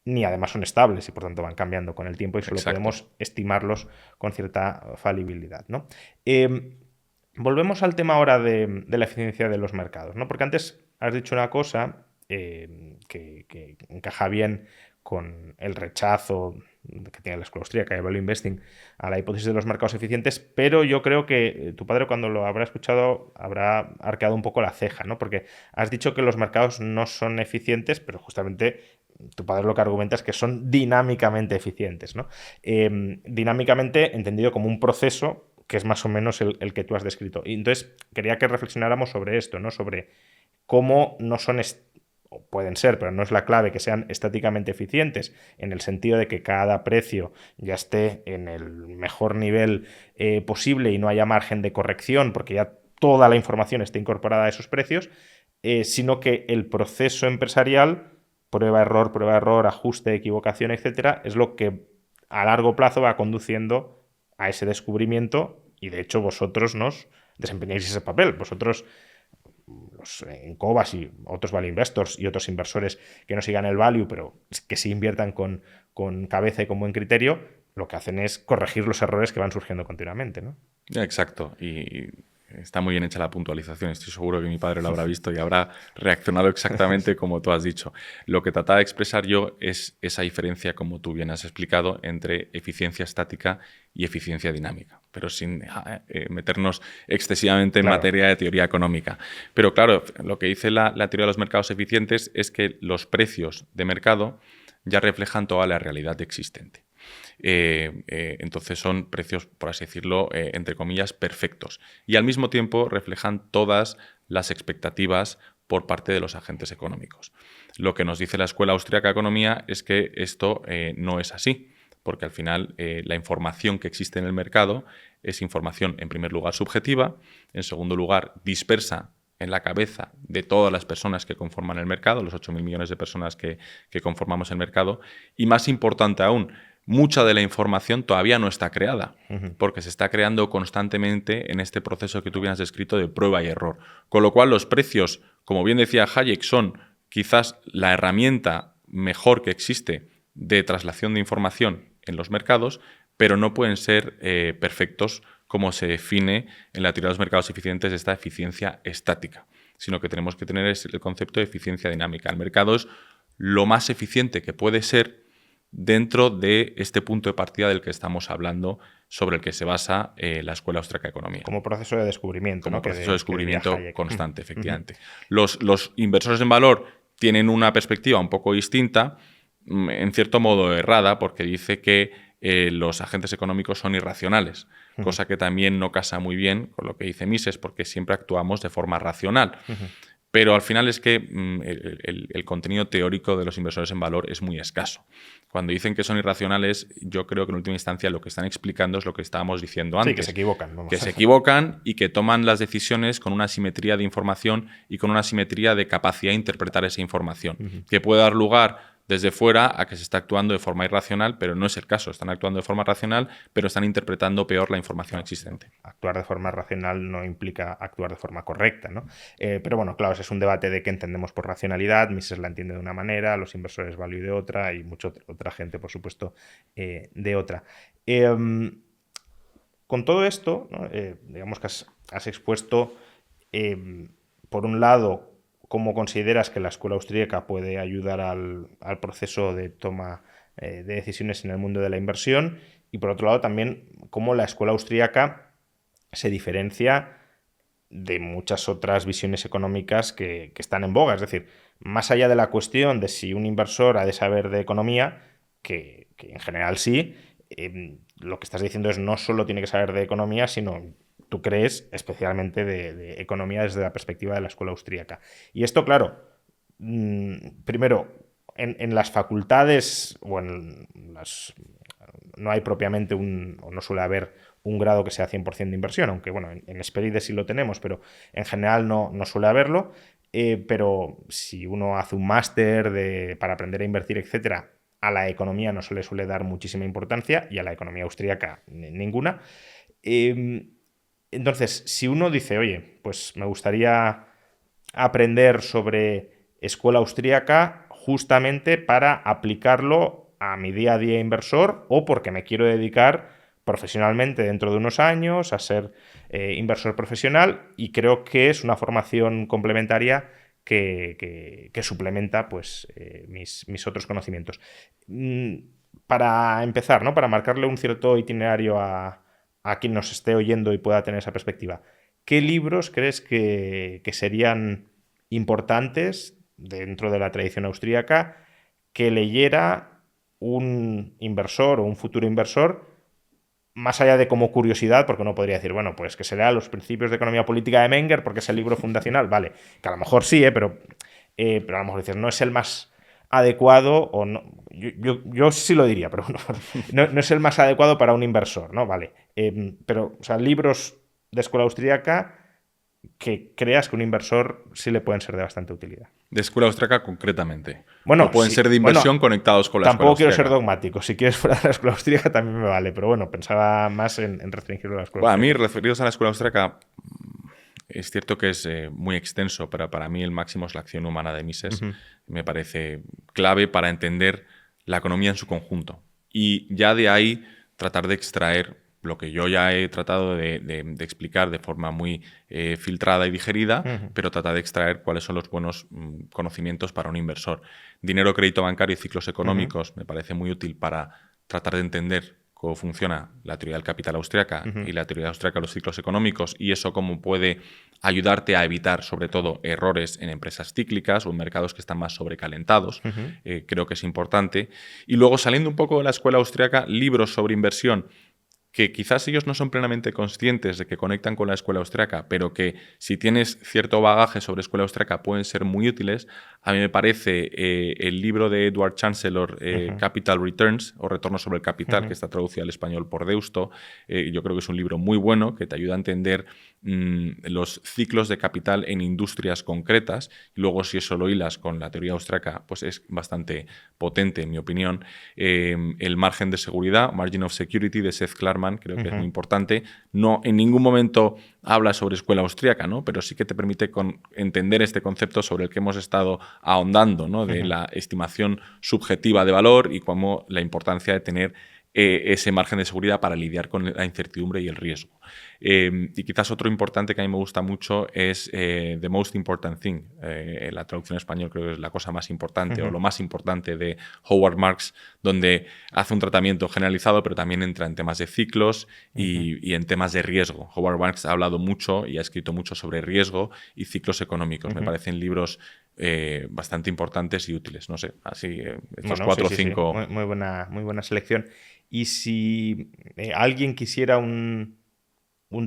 ni además son estables y por tanto van cambiando con el tiempo y solo podemos estimarlos con cierta falibilidad, ¿no? Volvemos al tema ahora de la eficiencia de los mercados, ¿no? Porque antes has dicho una cosa que encaja bien con el rechazo que tiene la escuela austríaca de Value Investing a la hipótesis de los mercados eficientes, pero yo creo que tu padre, cuando lo habrá escuchado, habrá arqueado un poco la ceja, ¿no? Porque has dicho que los mercados no son eficientes, pero justamente tu padre lo que argumenta es que son dinámicamente eficientes, ¿no? Dinámicamente entendido como un proceso que es más o menos el que tú has descrito. Y entonces quería que reflexionáramos sobre esto, ¿no? Sobre cómo no son o pueden ser, pero no es la clave, que sean estáticamente eficientes, en el sentido de que cada precio ya esté en el mejor nivel posible y no haya margen de corrección, porque ya toda la información está incorporada a esos precios, sino que el proceso empresarial, prueba-error, ajuste, equivocación, etcétera, es lo que a largo plazo va conduciendo a ese descubrimiento y, de hecho, vosotros nos desempeñáis ese papel. Vosotros, en Cobas y otros value investors y otros inversores que no sigan el value, pero que sí inviertan con cabeza y con buen criterio, lo que hacen es corregir los errores que van surgiendo continuamente, ¿no? Exacto. Y está muy bien hecha la puntualización. Estoy seguro que mi padre lo habrá visto y habrá reaccionado exactamente como tú has dicho. Lo que trataba de expresar yo es esa diferencia, como tú bien has explicado, entre eficiencia estática y eficiencia dinámica, pero sin meternos excesivamente en materia de teoría económica. Pero claro, lo que dice la teoría de los mercados eficientes es que los precios de mercado ya reflejan toda la realidad existente. Entonces son precios, por así decirlo, entre comillas, perfectos. Y al mismo tiempo reflejan todas las expectativas por parte de los agentes económicos. Lo que nos dice la Escuela Austríaca de Economía es que esto no es así, porque al final la información que existe en el mercado es información, en primer lugar, subjetiva, en segundo lugar, dispersa en la cabeza de todas las personas que conforman el mercado, los 8.000 millones de personas que conformamos el mercado, y más importante aún, mucha de la información todavía no está creada, porque se está creando constantemente en este proceso que tú bien has descrito de prueba y error. Con lo cual los precios, como bien decía Hayek, son quizás la herramienta mejor que existe de traslación de información en los mercados, pero no pueden ser perfectos como se define en la teoría de los mercados eficientes esta eficiencia estática, sino que tenemos que tener el concepto de eficiencia dinámica. El mercado es lo más eficiente que puede ser dentro de este punto de partida del que estamos hablando, sobre el que se basa la Escuela Austriaca de Economía. Como proceso de descubrimiento. Como proceso de descubrimiento constante, efectivamente. Uh-huh. Los inversores en valor tienen una perspectiva un poco distinta, en cierto modo errada, porque dice que los agentes económicos son irracionales, cosa que también no casa muy bien con lo que dice Mises, porque siempre actuamos de forma racional. Pero al final es que el contenido teórico de los inversores en valor es muy escaso. Cuando dicen que son irracionales, yo creo que en última instancia lo que están explicando es lo que estábamos diciendo antes. Sí, que se equivocan. Que se equivocan y que toman las decisiones con una simetría de información y con una simetría de capacidad de interpretar esa información, que puede dar lugar desde fuera a que se está actuando de forma irracional, pero no es el caso. Están actuando de forma racional, pero están interpretando peor la información existente. Actuar de forma racional no implica actuar de forma correcta, ¿no? Pero bueno, claro, ese es un debate de qué entendemos por racionalidad. Mises la entiende de una manera, los inversores value de otra y mucha otra gente, por supuesto, de otra. Con todo esto, ¿no? Digamos que has expuesto, por un lado, cómo consideras que la escuela austríaca puede ayudar al proceso de toma de decisiones en el mundo de la inversión, y por otro lado también cómo la escuela austríaca se diferencia de muchas otras visiones económicas que están en boga. Es decir, más allá de la cuestión de si un inversor ha de saber de economía, que en general sí, lo que estás diciendo es no solo tiene que saber de economía, sino tú crees especialmente de economía desde la perspectiva de la escuela austríaca. Y esto, claro, primero, en las facultades o en las... No hay propiamente o no suele haber un grado que sea 100% de inversión, aunque bueno, en Esperide sí lo tenemos, pero en general no suele haberlo. Pero si uno hace un máster para aprender a invertir, etcétera, a la economía no se le suele dar muchísima importancia y a la economía austríaca ninguna. Entonces, si uno dice, oye, pues me gustaría aprender sobre escuela austríaca justamente para aplicarlo a mi día a día inversor o porque me quiero dedicar profesionalmente dentro de unos años a ser inversor profesional, y creo que es una formación complementaria que suplementa pues, mis otros conocimientos. Para empezar, ¿no? Para marcarle un cierto itinerario a quien nos esté oyendo y pueda tener esa perspectiva, ¿qué libros crees que serían importantes dentro de la tradición austríaca que leyera un inversor o un futuro inversor, más allá de como curiosidad, porque uno podría decir, bueno, pues que se lea Los principios de economía política de Menger porque es el libro fundacional? Vale, que a lo mejor sí, pero a lo mejor dices, no es el más adecuado, o no, yo sí lo diría, pero no es el más adecuado para un inversor, ¿no? Vale. Pero, o sea, libros de escuela austríaca que creas que un inversor sí le pueden ser de bastante utilidad. De escuela austríaca concretamente. Bueno, o pueden ser de inversión conectados con la escuela austríaca. Tampoco quiero ser dogmático. Si quieres fuera de la escuela austríaca también me vale, pero bueno, pensaba más en restringirlo a la escuela austríaca. A mí, referidos a la escuela austríaca, es cierto que es muy extenso, pero para mí el máximo es la acción humana de Mises. Me parece clave para entender la economía en su conjunto. Y ya de ahí tratar de extraer lo que yo ya he tratado de explicar de forma muy filtrada y digerida, pero tratar de extraer cuáles son los buenos conocimientos para un inversor. Dinero, crédito bancario y ciclos económicos me parece muy útil para tratar de entender cómo funciona la teoría del capital austríaca y la teoría austríaca de los ciclos económicos, y eso cómo puede ayudarte a evitar, sobre todo, errores en empresas cíclicas o en mercados que están más sobrecalentados. Creo que es importante. Y luego, saliendo un poco de la escuela austríaca, libros sobre inversión que quizás ellos no son plenamente conscientes de que conectan con la escuela austríaca, pero que si tienes cierto bagaje sobre escuela austríaca pueden ser muy útiles. A mí me parece el libro de Edward Chancellor, Capital Returns, o Retorno sobre el Capital, que está traducido al español por Deusto. Yo creo que es un libro muy bueno que te ayuda a entender los ciclos de capital en industrias concretas. Y luego, si eso lo hilas con la teoría austríaca, pues es bastante potente, en mi opinión. El margen de seguridad, Margin of Security, de Seth Klarman, creo que es muy importante. No, en ningún momento habla sobre escuela austríaca, ¿no? Pero sí que te permite entender este concepto sobre el que hemos estado ahondando, ¿no? De la estimación subjetiva de valor y cómo la importancia de tener ese margen de seguridad para lidiar con la incertidumbre y el riesgo. Y quizás otro importante que a mí me gusta mucho es The Most Important Thing. La traducción en español creo que es la cosa más importante o lo más importante de Howard Marks, donde hace un tratamiento generalizado, pero también entra en temas de ciclos y en temas de riesgo. Howard Marks ha hablado mucho y ha escrito mucho sobre riesgo y ciclos económicos. Me parecen libros bastante importantes y útiles. No sé, así estos 4 o 5... Sí. Muy buena selección. Y si alguien quisiera un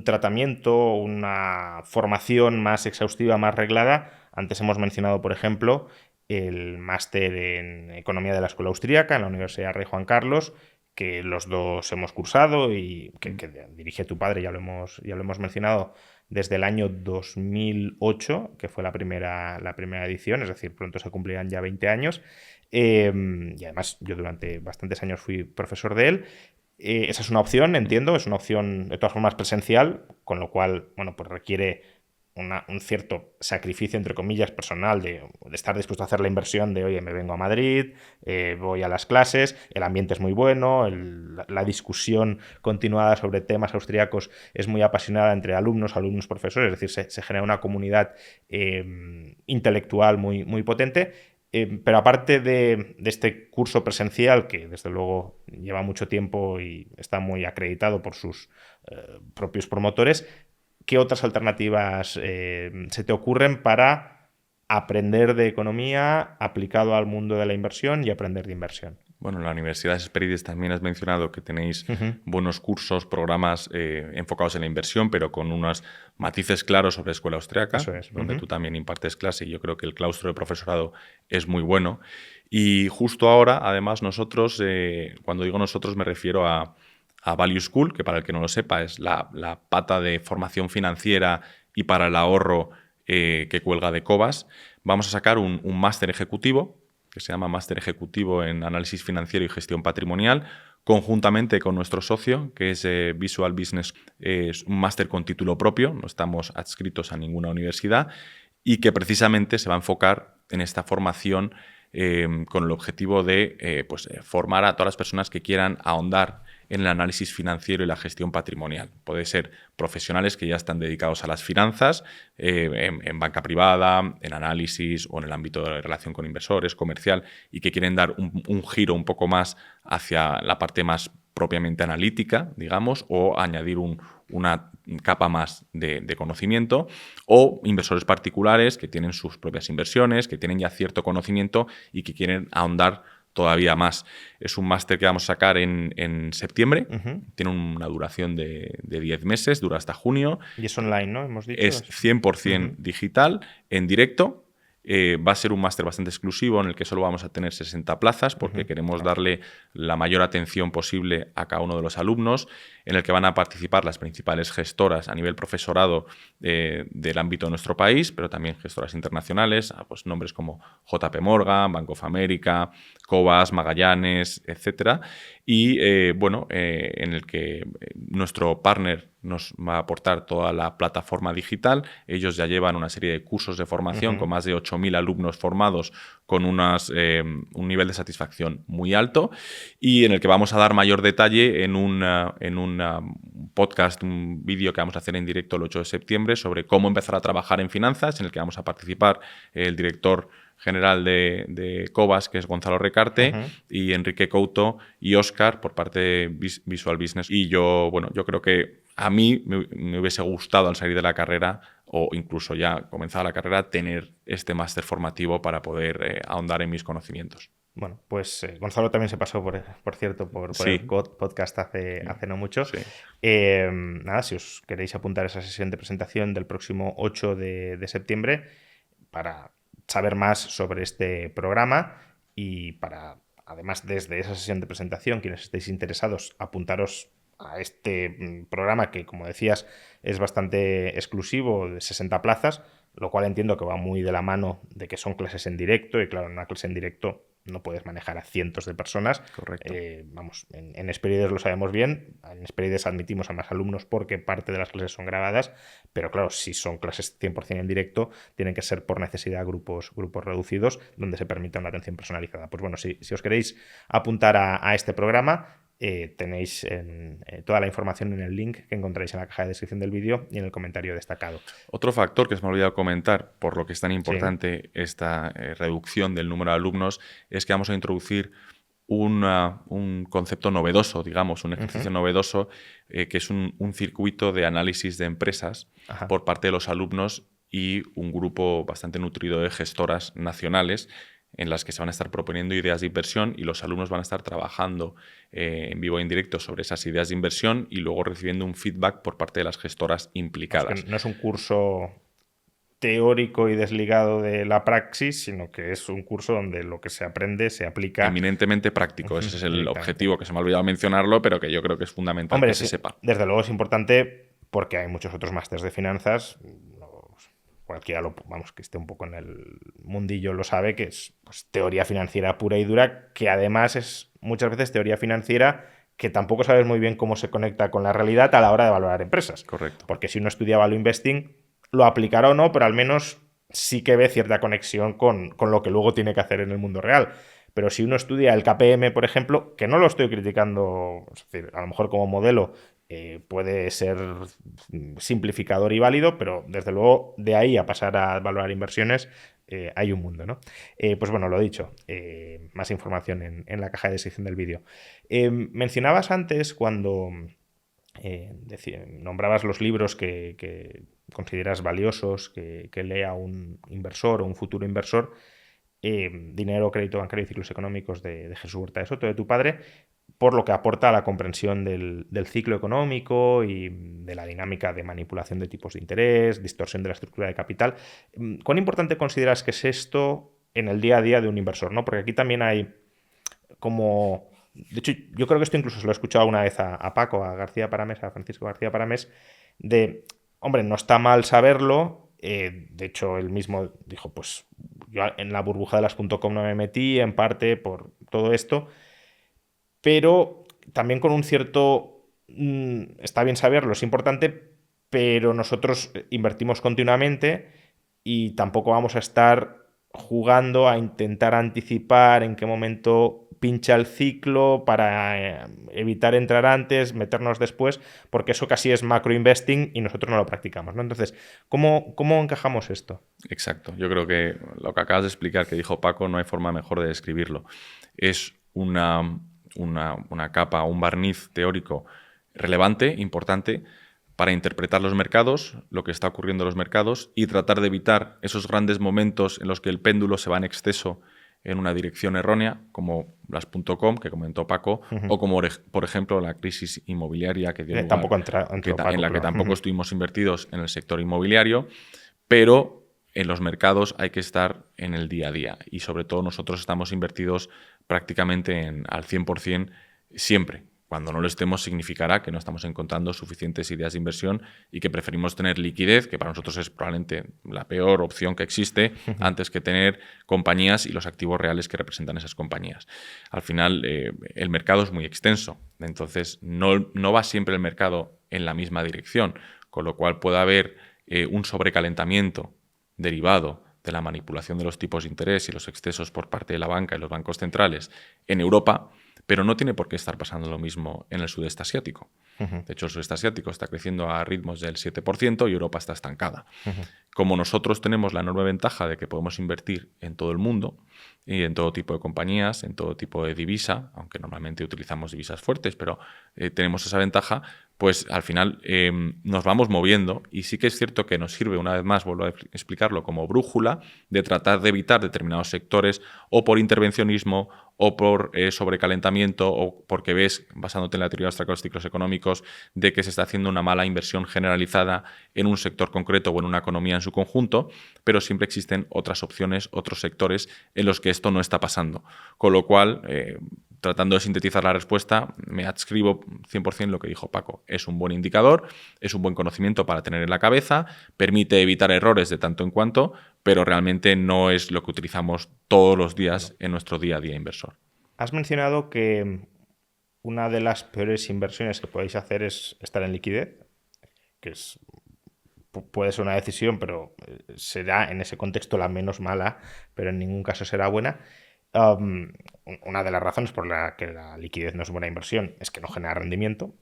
tratamiento, una formación más exhaustiva, más reglada, antes hemos mencionado, por ejemplo, el máster en Economía de la Escuela Austríaca en la Universidad Rey Juan Carlos, que los dos hemos cursado y que dirige tu padre, ya lo hemos mencionado, desde el año 2008, que fue la primera edición, es decir, pronto se cumplirán ya 20 años. Y además yo durante bastantes años fui profesor de él. Esa es una opción, entiendo, es una opción de todas formas presencial, con lo cual, bueno, pues requiere un cierto sacrificio, entre comillas, personal de estar dispuesto a hacer la inversión de, oye, me vengo a Madrid, voy a las clases, el ambiente es muy bueno, la discusión continuada sobre temas austríacos es muy apasionada entre alumnos, profesores, es decir, se genera una comunidad intelectual muy potente. Pero aparte de este curso presencial, que desde luego lleva mucho tiempo y está muy acreditado por sus propios promotores, ¿qué otras alternativas se te ocurren para aprender de economía aplicado al mundo de la inversión y aprender de inversión? Bueno, en la Universidad de Hesperides también has mencionado que tenéis buenos cursos, programas enfocados en la inversión, pero con unos matices claros sobre escuela austriaca, Eso es. donde tú también impartes clase y yo creo que el claustro de profesorado es muy bueno. Y justo ahora, además, nosotros, cuando digo nosotros me refiero a Value School, que para el que no lo sepa es la pata de formación financiera y para el ahorro que cuelga de Cobas. Vamos a sacar un máster ejecutivo que se llama Máster Ejecutivo en Análisis Financiero y Gestión Patrimonial, conjuntamente con nuestro socio, que es Visual Business. Es un máster con título propio, no estamos adscritos a ninguna universidad, y que precisamente se va a enfocar en esta formación con el objetivo de formar a todas las personas que quieran ahondar en el análisis financiero y la gestión patrimonial. Puede ser profesionales que ya están dedicados a las finanzas, en banca privada, en análisis o en el ámbito de relación con inversores, comercial, y que quieren dar un giro un poco más hacia la parte más propiamente analítica, digamos, o añadir una capa más de conocimiento, o inversores particulares que tienen sus propias inversiones, que tienen ya cierto conocimiento y que quieren ahondar todavía más. Es un máster que vamos a sacar en septiembre. Tiene una duración de 10 meses, dura hasta junio. Y es online, ¿no? Hemos dicho. Es 100% digital, en directo. Va a ser un máster bastante exclusivo en el que solo vamos a tener 60 plazas porque queremos darle la mayor atención posible a cada uno de los alumnos, en el que van a participar las principales gestoras a nivel profesorado del ámbito de nuestro país, pero también gestoras internacionales, pues nombres como JP Morgan, Bank of America, Cobas, Magallanes, etc. Y en el que nuestro partner nos va a aportar toda la plataforma digital. Ellos ya llevan una serie de cursos de formación con más de 8.000 alumnos formados con un nivel de satisfacción muy alto y en el que vamos a dar mayor detalle en un podcast, un vídeo que vamos a hacer en directo el 8 de septiembre sobre cómo empezar a trabajar en finanzas, en el que vamos a participar el director general de Cobas, que es Gonzalo Recarte, y Enrique Couto y Óscar por parte de Visual Business. Y yo creo que a mí me hubiese gustado al salir de la carrera o incluso ya comenzada la carrera tener este máster formativo para poder ahondar en mis conocimientos. Bueno, pues Gonzalo también se pasó, por cierto, por Sí. el podcast hace no mucho. Sí. Nada, si os queréis apuntar a esa sesión de presentación del próximo 8 de septiembre para saber más sobre este programa y para, además, desde esa sesión de presentación, quienes estéis interesados, apuntaros a este programa que, como decías, es bastante exclusivo, de 60 plazas, lo cual entiendo que va muy de la mano de que son clases en directo y, claro, en una clase en directo no puedes manejar a cientos de personas. Correcto. En Hesperides lo sabemos bien. En Hesperides admitimos a más alumnos porque parte de las clases son grabadas, pero claro, si son clases 100% en directo, tienen que ser por necesidad grupos reducidos donde se permita una atención personalizada. Pues bueno, si os queréis apuntar a este programa, tenéis toda la información en el link que encontráis en la caja de descripción del vídeo y en el comentario destacado. Otro factor que se me ha olvidado comentar, por lo que es tan importante Sí. esta reducción del número de alumnos, es que vamos a introducir un concepto novedoso, digamos, un ejercicio novedoso, que es un circuito de análisis de empresas Ajá. por parte de los alumnos y un grupo bastante nutrido de gestoras nacionales en las que se van a estar proponiendo ideas de inversión y los alumnos van a estar trabajando en vivo e en directo sobre esas ideas de inversión y luego recibiendo un feedback por parte de las gestoras implicadas. Es que no es un curso teórico y desligado de la praxis, sino que es un curso donde lo que se aprende se aplica. Eminentemente práctico. Ese es el Directamente. objetivo, que se me ha olvidado mencionarlo, pero que yo creo que es fundamental Hombre, que se sepa. desde luego es importante porque hay muchos otros másters de finanzas. Cualquiera, vamos, que esté un poco en el mundillo lo sabe, que es pues, teoría financiera pura y dura, que además es muchas veces teoría financiera que tampoco sabes muy bien cómo se conecta con la realidad a la hora de valorar empresas. Correcto. Porque si uno estudia value investing, lo aplicará o no, pero al menos sí que ve cierta conexión con lo que luego tiene que hacer en el mundo real. Pero si uno estudia el KPM, por ejemplo, que no lo estoy criticando, es decir, a lo mejor como modelo puede ser simplificador y válido, pero desde luego de ahí a pasar a valorar inversiones hay un mundo, ¿no? Pues bueno, lo dicho, más información en la caja de descripción del vídeo. Mencionabas antes cuando nombrabas los libros que consideras valiosos, que lea un inversor o un futuro inversor, Dinero, Crédito Bancario y Ciclos Económicos de Jesús Huerta de Soto, de tu padre, por lo que aporta a la comprensión del ciclo económico y de la dinámica de manipulación de tipos de interés, distorsión de la estructura de capital. ¿Cuán importante consideras que es esto en el día a día de un inversor, ¿no? Porque aquí también hay como... De hecho, yo creo que esto incluso se lo he escuchado una vez a Paco, a García Paramés, a Francisco García Paramés, de, hombre, no está mal saberlo. De hecho, él mismo dijo, pues yo en la burbuja de las.com no me metí, en parte por todo esto, pero también con un cierto... está bien saberlo, es importante, pero nosotros invertimos continuamente y tampoco vamos a estar jugando a intentar anticipar en qué momento pincha el ciclo para evitar entrar antes, meternos después, porque eso casi es macro investing y nosotros no lo practicamos, ¿no? Entonces, ¿cómo encajamos esto? Exacto. Yo creo que lo que acabas de explicar, que dijo Paco, no hay forma mejor de describirlo. Es una capa, un barniz teórico relevante, importante, para interpretar los mercados, lo que está ocurriendo en los mercados y tratar de evitar esos grandes momentos en los que el péndulo se va en exceso en una dirección errónea, como las.com, que comentó Paco, o como, por ejemplo, la crisis inmobiliaria que dio lugar, Tampoco entró Paco, en la que claro. tampoco estuvimos invertidos en el sector inmobiliario, pero en los mercados hay que estar en el día a día y sobre todo nosotros estamos invertidos prácticamente al 100% siempre. Cuando no lo estemos significará que no estamos encontrando suficientes ideas de inversión y que preferimos tener liquidez, que para nosotros es probablemente la peor opción que existe, antes que tener compañías y los activos reales que representan esas compañías. Al final, el mercado es muy extenso, entonces no va siempre el mercado en la misma dirección, con lo cual puede haber un sobrecalentamiento derivado de la manipulación de los tipos de interés y los excesos por parte de la banca y los bancos centrales en Europa, pero no tiene por qué estar pasando lo mismo en el sudeste asiático. De hecho, el sudeste asiático está creciendo a ritmos del 7% y Europa está estancada. Como nosotros tenemos la enorme ventaja de que podemos invertir en todo el mundo y en todo tipo de compañías, en todo tipo de divisa, aunque normalmente utilizamos divisas fuertes, pero tenemos esa ventaja, pues al final nos vamos moviendo y sí que es cierto que nos sirve, una vez más, vuelvo a explicarlo, como brújula de tratar de evitar determinados sectores o por intervencionismo o por sobrecalentamiento o porque ves, basándote en la teoría de los ciclos económicos, de que se está haciendo una mala inversión generalizada en un sector concreto o en una economía en su conjunto, pero siempre existen otras opciones, otros sectores en los que esto no está pasando. Con lo cual, tratando de sintetizar la respuesta, me adscribo 100% lo que dijo Paco. Es un buen indicador, es un buen conocimiento para tener en la cabeza, permite evitar errores de tanto en cuanto, pero realmente no es lo que utilizamos todos los días en nuestro día a día inversor. Has mencionado que una de las peores inversiones que podéis hacer es estar en liquidez, que puede ser una decisión, pero será en ese contexto la menos mala, pero en ningún caso será buena. Una de las razones por la que la liquidez no es buena inversión es que no genera rendimiento.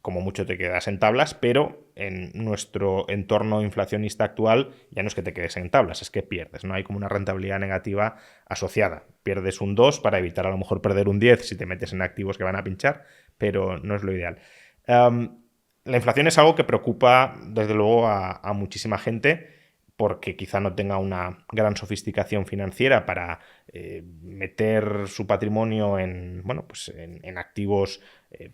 Como mucho te quedas en tablas, pero en nuestro entorno inflacionista actual ya no es que te quedes en tablas, es que pierdes, ¿no? Hay como una rentabilidad negativa asociada. Pierdes un 2 para evitar a lo mejor perder un 10 si te metes en activos que van a pinchar, pero no es lo ideal. La inflación es algo que preocupa desde luego a muchísima gente porque quizá no tenga una gran sofisticación financiera para meter su patrimonio en, bueno, pues en activos,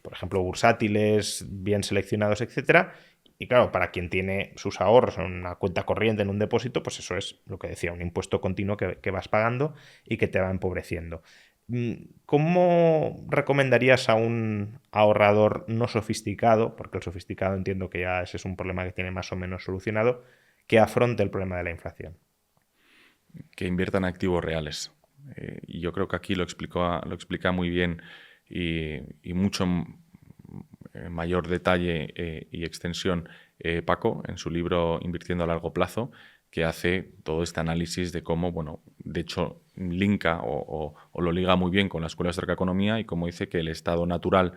por ejemplo, bursátiles, bien seleccionados, etcétera. Y claro, para quien tiene sus ahorros en una cuenta corriente, en un depósito, pues eso es lo que decía, un impuesto continuo que vas pagando y que te va empobreciendo. ¿Cómo recomendarías a un ahorrador no sofisticado, porque el sofisticado entiendo que ya ese es un problema que tiene más o menos solucionado, que afronte el problema de la inflación? Que inviertan activos reales. Y yo creo que aquí lo explica muy bien y mucho en mayor detalle y extensión Paco en su libro Invirtiendo a largo plazo, que hace todo este análisis de cómo, bueno, de hecho, linka o lo liga muy bien con la Escuela de Austríaca de Economía y cómo dice que el estado natural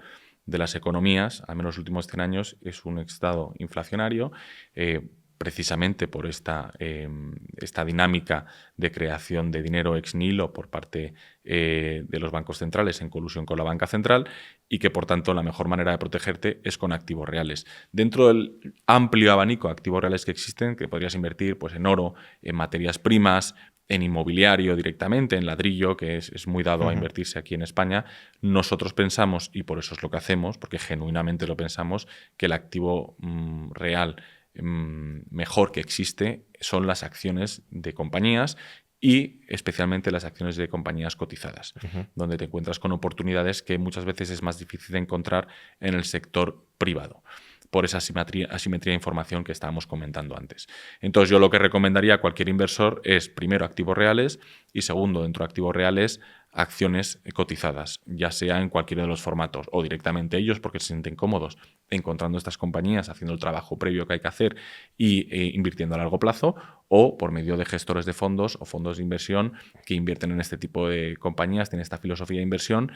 de las economías, al menos los últimos 100 años, es un estado inflacionario, precisamente por esta dinámica de creación de dinero ex nihilo por parte de los bancos centrales en colusión con la banca central y que, por tanto, la mejor manera de protegerte es con activos reales. Dentro del amplio abanico de activos reales que existen, que podrías invertir pues, en oro, en materias primas, en inmobiliario directamente, en ladrillo, que es muy dado a invertirse aquí en España, nosotros pensamos, y por eso es lo que hacemos, porque genuinamente lo pensamos, que el activo real mejor que existe son las acciones de compañías y especialmente las acciones de compañías cotizadas, donde te encuentras con oportunidades que muchas veces es más difícil de encontrar en el sector privado, por esa asimetría de información que estábamos comentando antes. Entonces, yo lo que recomendaría a cualquier inversor es, primero, activos reales y, segundo, dentro de activos reales, acciones cotizadas, ya sea en cualquiera de los formatos o directamente ellos porque se sienten cómodos encontrando estas compañías, haciendo el trabajo previo que hay que hacer y invirtiendo a largo plazo, o por medio de gestores de fondos o fondos de inversión que invierten en este tipo de compañías, tienen esta filosofía de inversión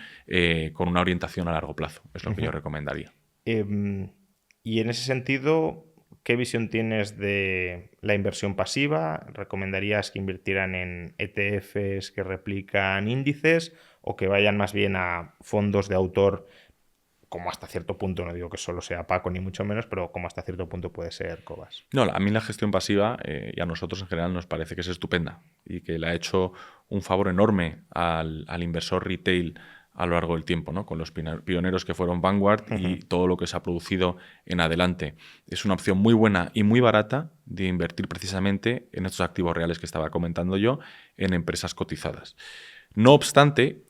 con una orientación a largo plazo. Es lo que yo recomendaría. Y en ese sentido, ¿qué visión tienes de la inversión pasiva? ¿Recomendarías que invirtieran en ETFs que replican índices o que vayan más bien a fondos de autor, como hasta cierto punto, no digo que solo sea Paco ni mucho menos, pero como hasta cierto punto puede ser Cobas? No, a mí la gestión pasiva y a nosotros en general nos parece que es estupenda y que le ha hecho un favor enorme al inversor retail a lo largo del tiempo, ¿no? Con los pioneros que fueron Vanguard y todo lo que se ha producido en adelante. Es una opción muy buena y muy barata de invertir precisamente en estos activos reales que estaba comentando yo, en empresas cotizadas. No obstante,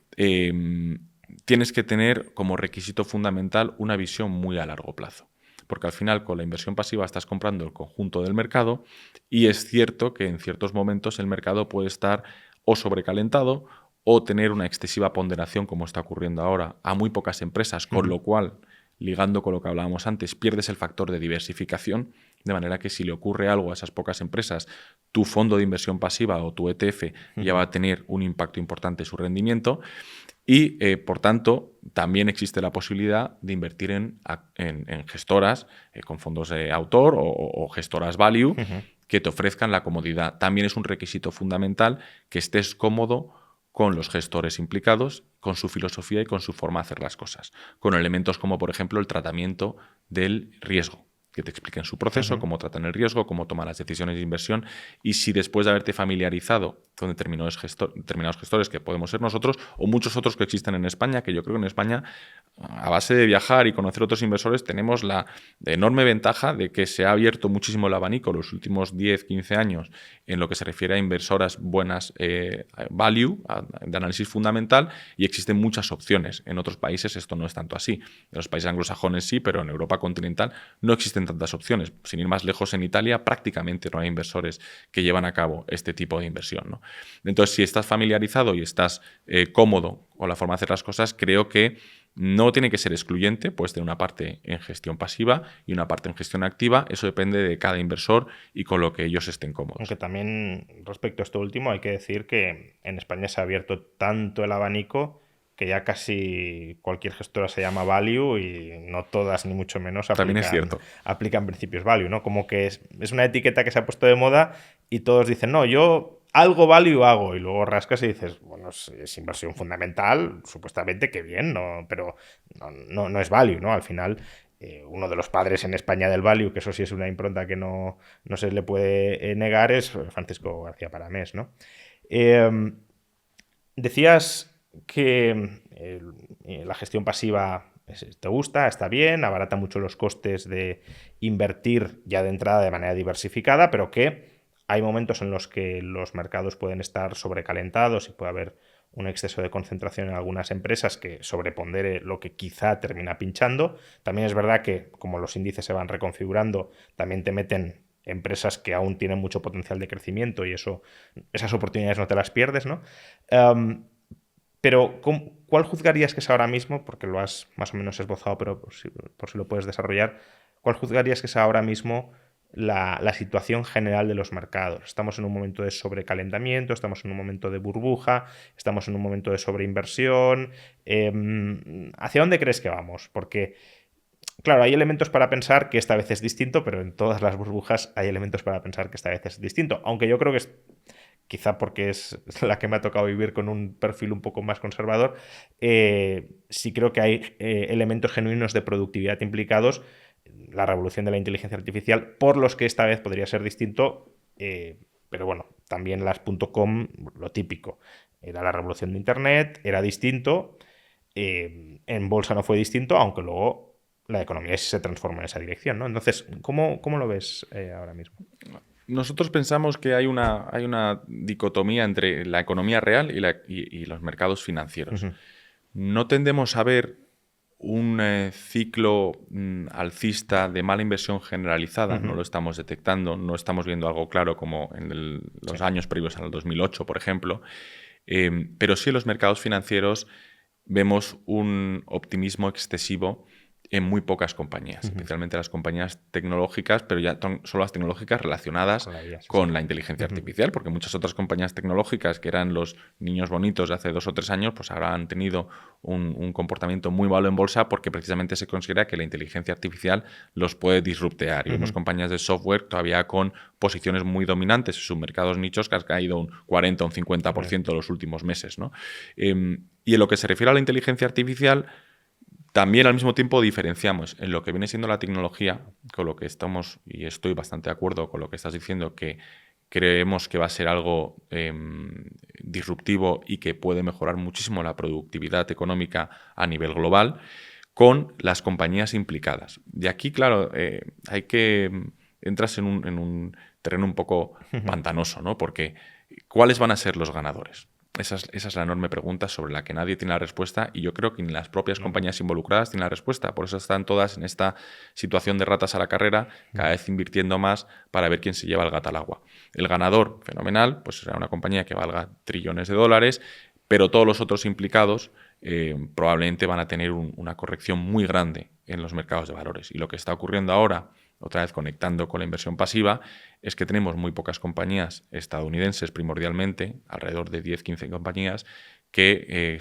tienes que tener como requisito fundamental una visión muy a largo plazo. Porque al final con la inversión pasiva estás comprando el conjunto del mercado y es cierto que en ciertos momentos el mercado puede estar o sobrecalentado o tener una excesiva ponderación, como está ocurriendo ahora, a muy pocas empresas, con lo cual, ligando con lo que hablábamos antes, pierdes el factor de diversificación, de manera que si le ocurre algo a esas pocas empresas, tu fondo de inversión pasiva o tu ETF ya va a tener un impacto importante en su rendimiento. Y, por tanto, también existe la posibilidad de invertir en gestoras con fondos de autor o gestoras value que te ofrezcan la comodidad. También es un requisito fundamental que estés cómodo con los gestores implicados, con su filosofía y con su forma de hacer las cosas, con elementos como, por ejemplo, el tratamiento del riesgo, que te expliquen su proceso, cómo tratan el riesgo, cómo toman las decisiones de inversión y si después de haberte familiarizado con determinados gestores que podemos ser nosotros o muchos otros que existen en España, que yo creo que en España, a base de viajar y conocer otros inversores, tenemos la enorme ventaja de que se ha abierto muchísimo el abanico los últimos 10, 15 años en lo que se refiere a inversoras buenas value, de análisis fundamental, y existen muchas opciones. En otros países esto no es tanto así. En los países anglosajones sí, pero en Europa continental no existen tantas opciones. Sin ir más lejos, en Italia prácticamente no hay inversores que llevan a cabo este tipo de inversión, ¿no? Entonces, si estás familiarizado y estás cómodo con la forma de hacer las cosas, creo que No tiene que ser excluyente, puedes tener una parte en gestión pasiva y una parte en gestión activa. Eso depende de cada inversor y con lo que ellos estén cómodos. Aunque también respecto a esto último hay que decir que en España se ha abierto tanto el abanico que ya casi cualquier gestora se llama value y no todas ni mucho menos También es cierto. aplican principios value, ¿no? Como que es una etiqueta que se ha puesto de moda y todos dicen, no, yo algo value hago, y luego rascas y dices, bueno, es inversión fundamental, supuestamente, qué bien, ¿no? Pero no es value, ¿no? Al final, uno de los padres en España del value, que eso sí es una impronta que no se le puede negar, es Francisco García Paramés, ¿no? Decías que la gestión pasiva te gusta, está bien, abarata mucho los costes de invertir ya de entrada de manera diversificada, pero que hay momentos en los que los mercados pueden estar sobrecalentados y puede haber un exceso de concentración en algunas empresas que sobrepondere lo que quizá termina pinchando. También es verdad que como los índices se van reconfigurando, también te meten empresas que aún tienen mucho potencial de crecimiento y esas oportunidades no te las pierdes, ¿no? Pero, ¿cuál juzgarías que es ahora mismo? Porque lo has más o menos esbozado, pero por si lo puedes desarrollar. ¿Cuál juzgarías que es ahora mismo la situación general de los mercados? Estamos en un momento de sobrecalentamiento, estamos en un momento de burbuja, estamos en un momento de sobreinversión. ¿Hacia dónde crees que vamos? Porque, claro, hay elementos para pensar que esta vez es distinto, pero en todas las burbujas hay elementos para pensar que esta vez es distinto. Aunque yo creo que quizá porque es la que me ha tocado vivir con un perfil un poco más conservador, sí creo que hay elementos genuinos de productividad implicados, la revolución de la inteligencia artificial, por los que esta vez podría ser distinto, pero bueno, también las .com, lo típico, era la revolución de Internet, era distinto, en bolsa no fue distinto, aunque luego la economía se transforma en esa dirección, ¿no? Entonces, ¿cómo lo ves ahora mismo? Nosotros pensamos que hay una dicotomía entre la economía real y los mercados financieros. Uh-huh. No tendemos a ver un ciclo alcista de mala inversión generalizada, Uh-huh. no lo estamos detectando, no estamos viendo algo claro como en los años previos al 2008, por ejemplo, pero sí en los mercados financieros vemos un optimismo excesivo en muy pocas compañías, especialmente las compañías tecnológicas, pero ya son las tecnológicas relacionadas con la inteligencia artificial, porque muchas otras compañías tecnológicas que eran los niños bonitos de hace 2 o 3 años, pues ahora han tenido un comportamiento muy malo en bolsa porque precisamente se considera que la inteligencia artificial los puede disruptear. Y vemos compañías de software todavía con posiciones muy dominantes en sus mercados nichos que han caído un 40 o un 50% en los últimos meses, ¿no? Y en lo que se refiere a la inteligencia artificial, también al mismo tiempo diferenciamos en lo que viene siendo la tecnología, con lo que estamos, y estoy bastante de acuerdo con lo que estás diciendo, que creemos que va a ser algo disruptivo y que puede mejorar muchísimo la productividad económica a nivel global, con las compañías implicadas. De aquí, claro, hay que entras en un terreno un poco pantanoso, ¿no? Porque ¿cuáles van a ser los ganadores? Esa es la enorme pregunta sobre la que nadie tiene la respuesta y yo creo que ni las propias compañías involucradas tienen la respuesta. Por eso están todas en esta situación de ratas a la carrera, cada vez invirtiendo más para ver quién se lleva el gato al agua. El ganador, fenomenal, pues será una compañía que valga trillones de dólares, pero todos los otros implicados probablemente van a tener una corrección muy grande en los mercados de valores. Y lo que está ocurriendo ahora, otra vez conectando con la inversión pasiva, es que tenemos muy pocas compañías estadounidenses primordialmente, alrededor de 10-15 compañías, que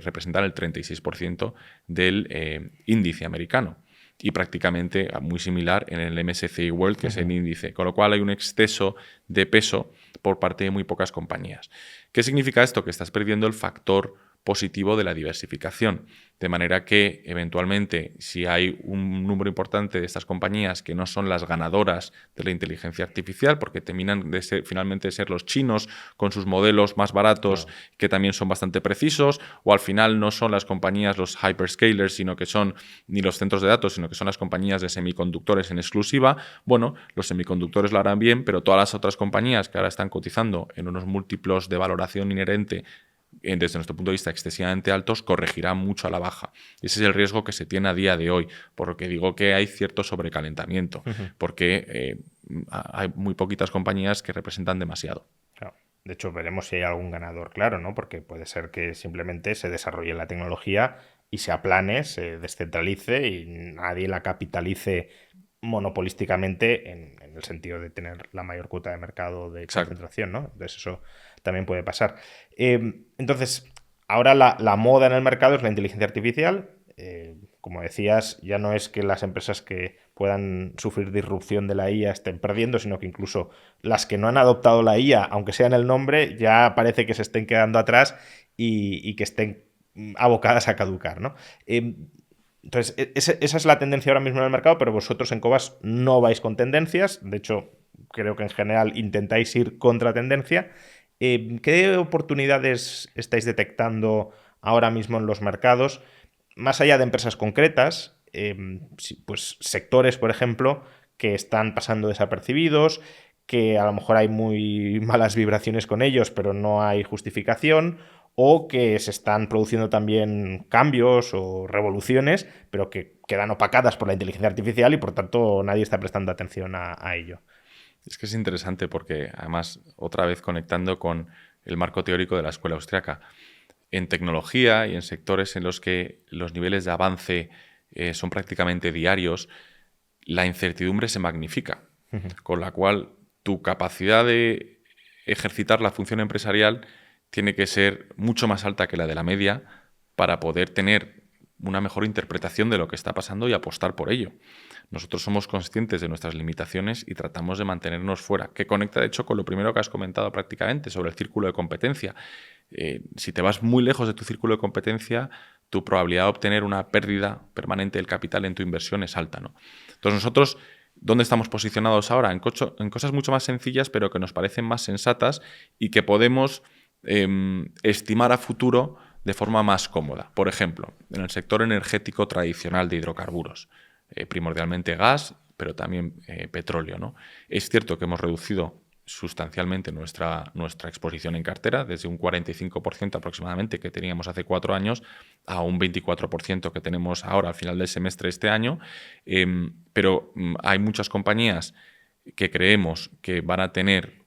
representan el 36% del índice americano. Y prácticamente muy similar en el MSCI World, que es el índice. Con lo cual hay un exceso de peso por parte de muy pocas compañías. ¿Qué significa esto? Que estás perdiendo el factor positivo de la diversificación. De manera que, eventualmente, si hay un número importante de estas compañías que no son las ganadoras de la inteligencia artificial, porque terminan finalmente de ser los chinos con sus modelos más baratos, que también son bastante precisos, o al final no son las compañías, los hyperscalers, sino que son ni los centros de datos, sino que son las compañías de semiconductores en exclusiva. Bueno, los semiconductores lo harán bien, pero todas las otras compañías que ahora están cotizando en unos múltiplos de valoración inherente desde nuestro punto de vista excesivamente altos, corregirá mucho a la baja. Ese es el riesgo que se tiene a día de hoy, por lo que digo que hay cierto sobrecalentamiento, porque hay muy poquitas compañías que representan demasiado. Claro. De hecho, veremos si hay algún ganador, claro, ¿no? Porque puede ser que simplemente se desarrolle la tecnología y se aplane, se descentralice y nadie la capitalice monopolísticamente en el sentido de tener la mayor cuota de mercado de Exacto. concentración, ¿no? Entonces eso también puede pasar. Entonces, ahora la moda en el mercado es la inteligencia artificial. Como decías, ya no es que las empresas que puedan sufrir disrupción de la IA estén perdiendo, sino que incluso las que no han adoptado la IA, aunque sea en el nombre, ya parece que se estén quedando atrás y que estén abocadas a caducar, ¿no? Entonces, esa es la tendencia ahora mismo en el mercado, pero vosotros en Cobas no vais con tendencias. De hecho, creo que en general intentáis ir contra tendencia. ¿Qué oportunidades estáis detectando ahora mismo en los mercados? Más allá de empresas concretas, pues sectores, por ejemplo, que están pasando desapercibidos, que a lo mejor hay muy malas vibraciones con ellos, pero no hay justificación, o que se están produciendo también cambios o revoluciones, pero que quedan opacadas por la inteligencia artificial y por tanto nadie está prestando atención a ello. Es que es interesante porque, además, otra vez conectando con el marco teórico de la escuela austriaca, en tecnología y en sectores en los que los niveles de avance son prácticamente diarios, la incertidumbre se magnifica, con la cual tu capacidad de ejercitar la función empresarial tiene que ser mucho más alta que la de la media para poder tener una mejor interpretación de lo que está pasando y apostar por ello. Nosotros somos conscientes de nuestras limitaciones y tratamos de mantenernos fuera, que conecta de hecho con lo primero que has comentado prácticamente sobre el círculo de competencia. Si te vas muy lejos de tu círculo de competencia, tu probabilidad de obtener una pérdida permanente del capital en tu inversión es alta, ¿no? Entonces nosotros, ¿dónde estamos posicionados ahora? En cosas mucho más sencillas, pero que nos parecen más sensatas y que podemos estimar a futuro de forma más cómoda. Por ejemplo, en el sector energético tradicional de hidrocarburos, primordialmente gas, pero también petróleo, ¿no? Es cierto que hemos reducido sustancialmente nuestra exposición en cartera, desde un 45% aproximadamente que teníamos hace 4 años a un 24% que tenemos ahora al final del semestre este año, pero hay muchas compañías que creemos que van a tener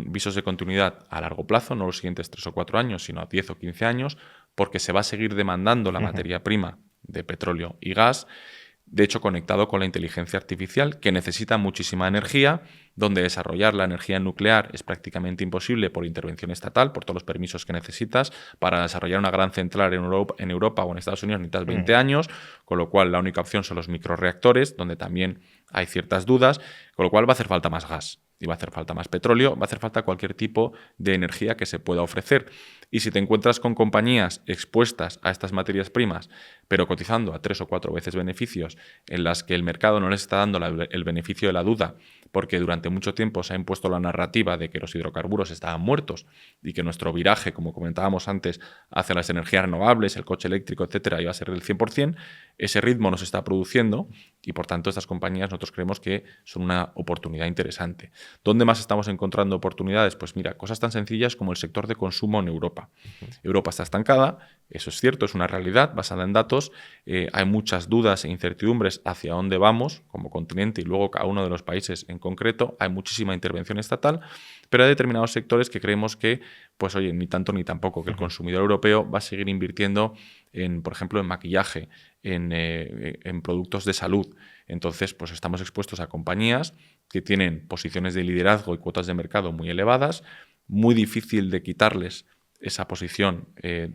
visos de continuidad a largo plazo, no los siguientes 3 o 4 años, sino a 10 o 15 años, porque se va a seguir demandando la materia prima de petróleo y gas, de hecho conectado con la inteligencia artificial, que necesita muchísima energía, donde desarrollar la energía nuclear es prácticamente imposible por intervención estatal, por todos los permisos que necesitas. Para desarrollar una gran central en Europa o en Estados Unidos necesitas 20 años, con lo cual la única opción son los microreactores, donde también hay ciertas dudas, con lo cual va a hacer falta más gas. Y va a hacer falta más petróleo, va a hacer falta cualquier tipo de energía que se pueda ofrecer. Y si te encuentras con compañías expuestas a estas materias primas, pero cotizando a 3 o 4 veces beneficios, en las que el mercado no les está dando el beneficio de la duda, porque durante mucho tiempo se ha impuesto la narrativa de que los hidrocarburos estaban muertos y que nuestro viraje, como comentábamos antes, hacia las energías renovables, el coche eléctrico, etcétera, iba a ser del 100%, ese ritmo nos está produciendo y, por tanto, estas compañías nosotros creemos que son una oportunidad interesante. ¿Dónde más estamos encontrando oportunidades? Pues mira, cosas tan sencillas como el sector de consumo en Europa. Europa está estancada, eso es cierto, es una realidad basada en datos. Hay muchas dudas e incertidumbres hacia dónde vamos como continente y luego cada uno de los países en concreto. Hay muchísima intervención estatal, pero hay determinados sectores que creemos que, pues oye, ni tanto ni tampoco, que el consumidor europeo va a seguir invirtiendo en, por ejemplo, en maquillaje, en productos de salud. Entonces, pues estamos expuestos a compañías que tienen posiciones de liderazgo y cuotas de mercado muy elevadas, muy difícil de quitarles esa posición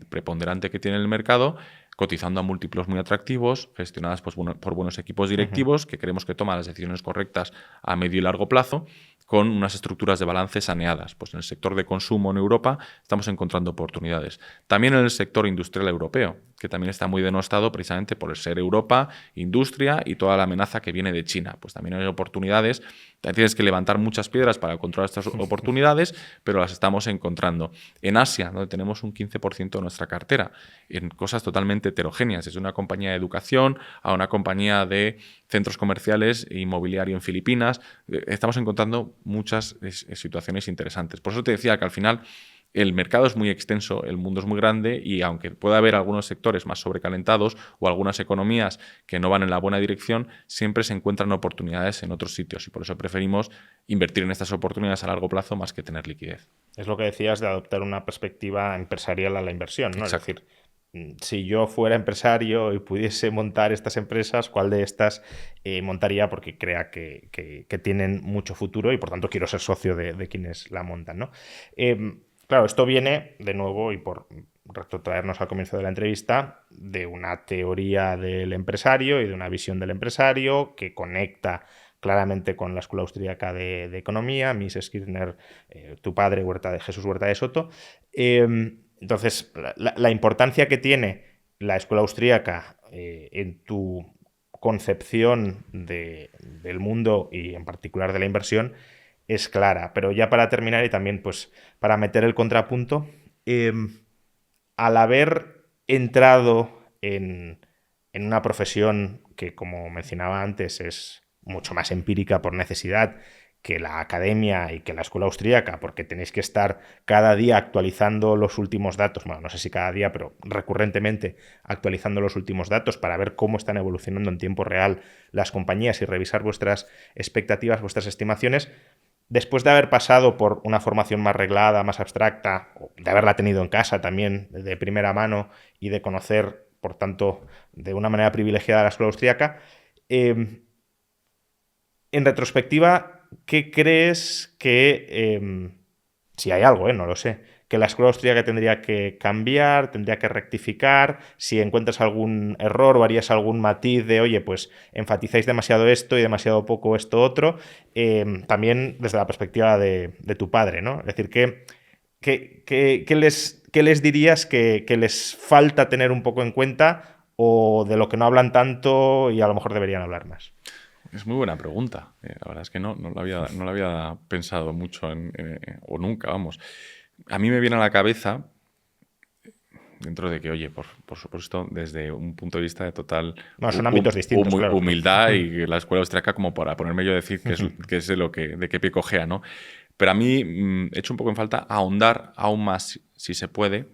preponderante que tiene el mercado, cotizando a múltiplos muy atractivos, gestionadas pues, por buenos equipos directivos que creemos que toman las decisiones correctas a medio y largo plazo, con unas estructuras de balance saneadas. Pues en el sector de consumo en Europa estamos encontrando oportunidades. También en el sector industrial europeo, que también está muy denostado precisamente por el ser Europa, industria y toda la amenaza que viene de China. Pues también hay oportunidades. Tienes que levantar muchas piedras para controlar estas oportunidades, pero las estamos encontrando. En Asia, donde tenemos un 15% de nuestra cartera, en cosas totalmente heterogéneas, desde una compañía de educación a una compañía de centros comerciales e inmobiliario en Filipinas, estamos encontrando muchas situaciones interesantes. Por eso te decía que al final el mercado es muy extenso, el mundo es muy grande y aunque pueda haber algunos sectores más sobrecalentados o algunas economías que no van en la buena dirección, siempre se encuentran oportunidades en otros sitios y por eso preferimos invertir en estas oportunidades a largo plazo más que tener liquidez. Es lo que decías de adoptar una perspectiva empresarial a la inversión, ¿no? Exacto. Es decir, si yo fuera empresario y pudiese montar estas empresas, ¿cuál de estas montaría? Porque crea que tienen mucho futuro y por tanto quiero ser socio de quienes la montan, ¿no? Claro, esto viene de nuevo y por retrotraernos al comienzo de la entrevista, de una teoría del empresario y de una visión del empresario que conecta claramente con la Escuela Austríaca de Economía, Mises Kirchner, tu padre, Jesús Huerta de Soto. Entonces, la importancia que tiene la Escuela Austríaca en tu concepción del mundo y en particular de la inversión es clara. Pero ya para terminar y también pues para meter el contrapunto, al haber entrado en una profesión que, como mencionaba antes, es mucho más empírica por necesidad que la academia y que la escuela austríaca, porque tenéis que estar cada día actualizando los últimos datos, bueno, no sé si cada día, pero recurrentemente actualizando los últimos datos para ver cómo están evolucionando en tiempo real las compañías y revisar vuestras expectativas, vuestras estimaciones. Después de haber pasado por una formación más reglada, más abstracta, de haberla tenido en casa también de primera mano y de conocer, por tanto, de una manera privilegiada la escuela austríaca, en retrospectiva, ¿qué crees que, si hay algo, no lo sé, que la escuela austríaca tendría que cambiar, tendría que rectificar? Si encuentras algún error o harías algún matiz de, oye, pues enfatizáis demasiado esto y demasiado poco esto otro, también desde la perspectiva de tu padre, ¿no? Es decir, ¿qué les dirías que les falta tener un poco en cuenta o de lo que no hablan tanto y a lo mejor deberían hablar más? Es muy buena pregunta. La verdad es que no la había pensado mucho o nunca, vamos. A mí me viene a la cabeza, dentro de que, oye, por supuesto, desde un punto de vista de total No, son ámbitos distintos, claro. humildad y la escuela austríaca como para ponerme yo a decir que es de qué pie cojea, ¿no? Pero a mí he hecho un poco en falta ahondar aún más, si se puede,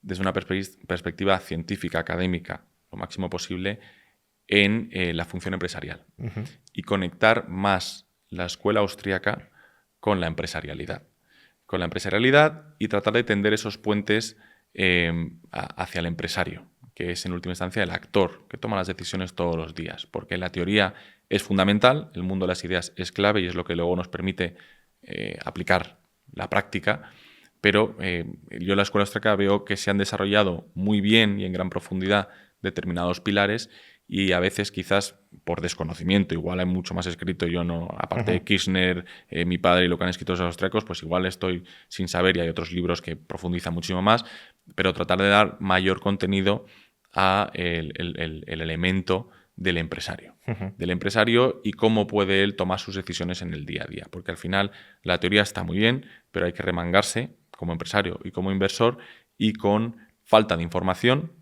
desde una perspectiva científica, académica, lo máximo posible, en la función empresarial y conectar más la escuela austríaca con la empresarialidad. Con la empresarialidad y tratar de tender esos puentes hacia el empresario, que es en última instancia el actor que toma las decisiones todos los días, porque la teoría es fundamental, el mundo de las ideas es clave y es lo que luego nos permite aplicar la práctica, pero yo en la escuela austríaca veo que se han desarrollado muy bien y en gran profundidad determinados pilares y a veces quizás por desconocimiento, igual hay mucho más escrito, yo no, aparte de Kirchner, mi padre y lo que han escrito los austríacos, pues igual estoy sin saber y hay otros libros que profundizan muchísimo más, pero tratar de dar mayor contenido a el elemento del empresario. Del empresario y cómo puede él tomar sus decisiones en el día a día, porque al final la teoría está muy bien, pero hay que remangarse como empresario y como inversor y con falta de información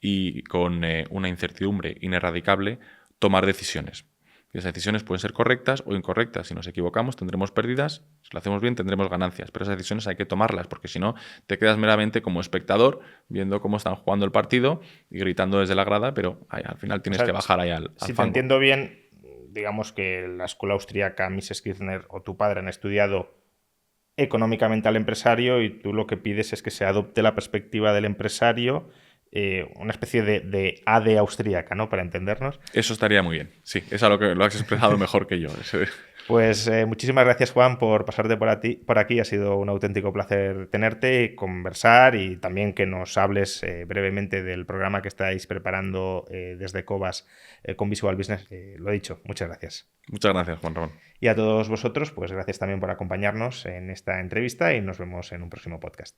y con una incertidumbre ineradicable, tomar decisiones. Y esas decisiones pueden ser correctas o incorrectas. Si nos equivocamos, tendremos pérdidas. Si lo hacemos bien, tendremos ganancias. Pero esas decisiones hay que tomarlas, porque si no, te quedas meramente como espectador, viendo cómo están jugando el partido y gritando desde la grada, pero al final tienes que bajar ahí al Si te fango. entiendo bien, digamos que la escuela austríaca, Mises Kirchner o tu padre han estudiado económicamente al empresario y tú lo que pides es que se adopte la perspectiva del empresario, una especie de ADE austríaca, ¿no? Para entendernos. Eso estaría muy bien. Sí, es algo que lo has expresado mejor que yo. Pues muchísimas gracias, Juan, por pasarte por aquí. Ha sido un auténtico placer tenerte, conversar y también que nos hables brevemente del programa que estáis preparando desde Cobas con Visual Business. Lo he dicho, muchas gracias. Muchas gracias, Juan Ramón. Y a todos vosotros, pues gracias también por acompañarnos en esta entrevista y nos vemos en un próximo podcast.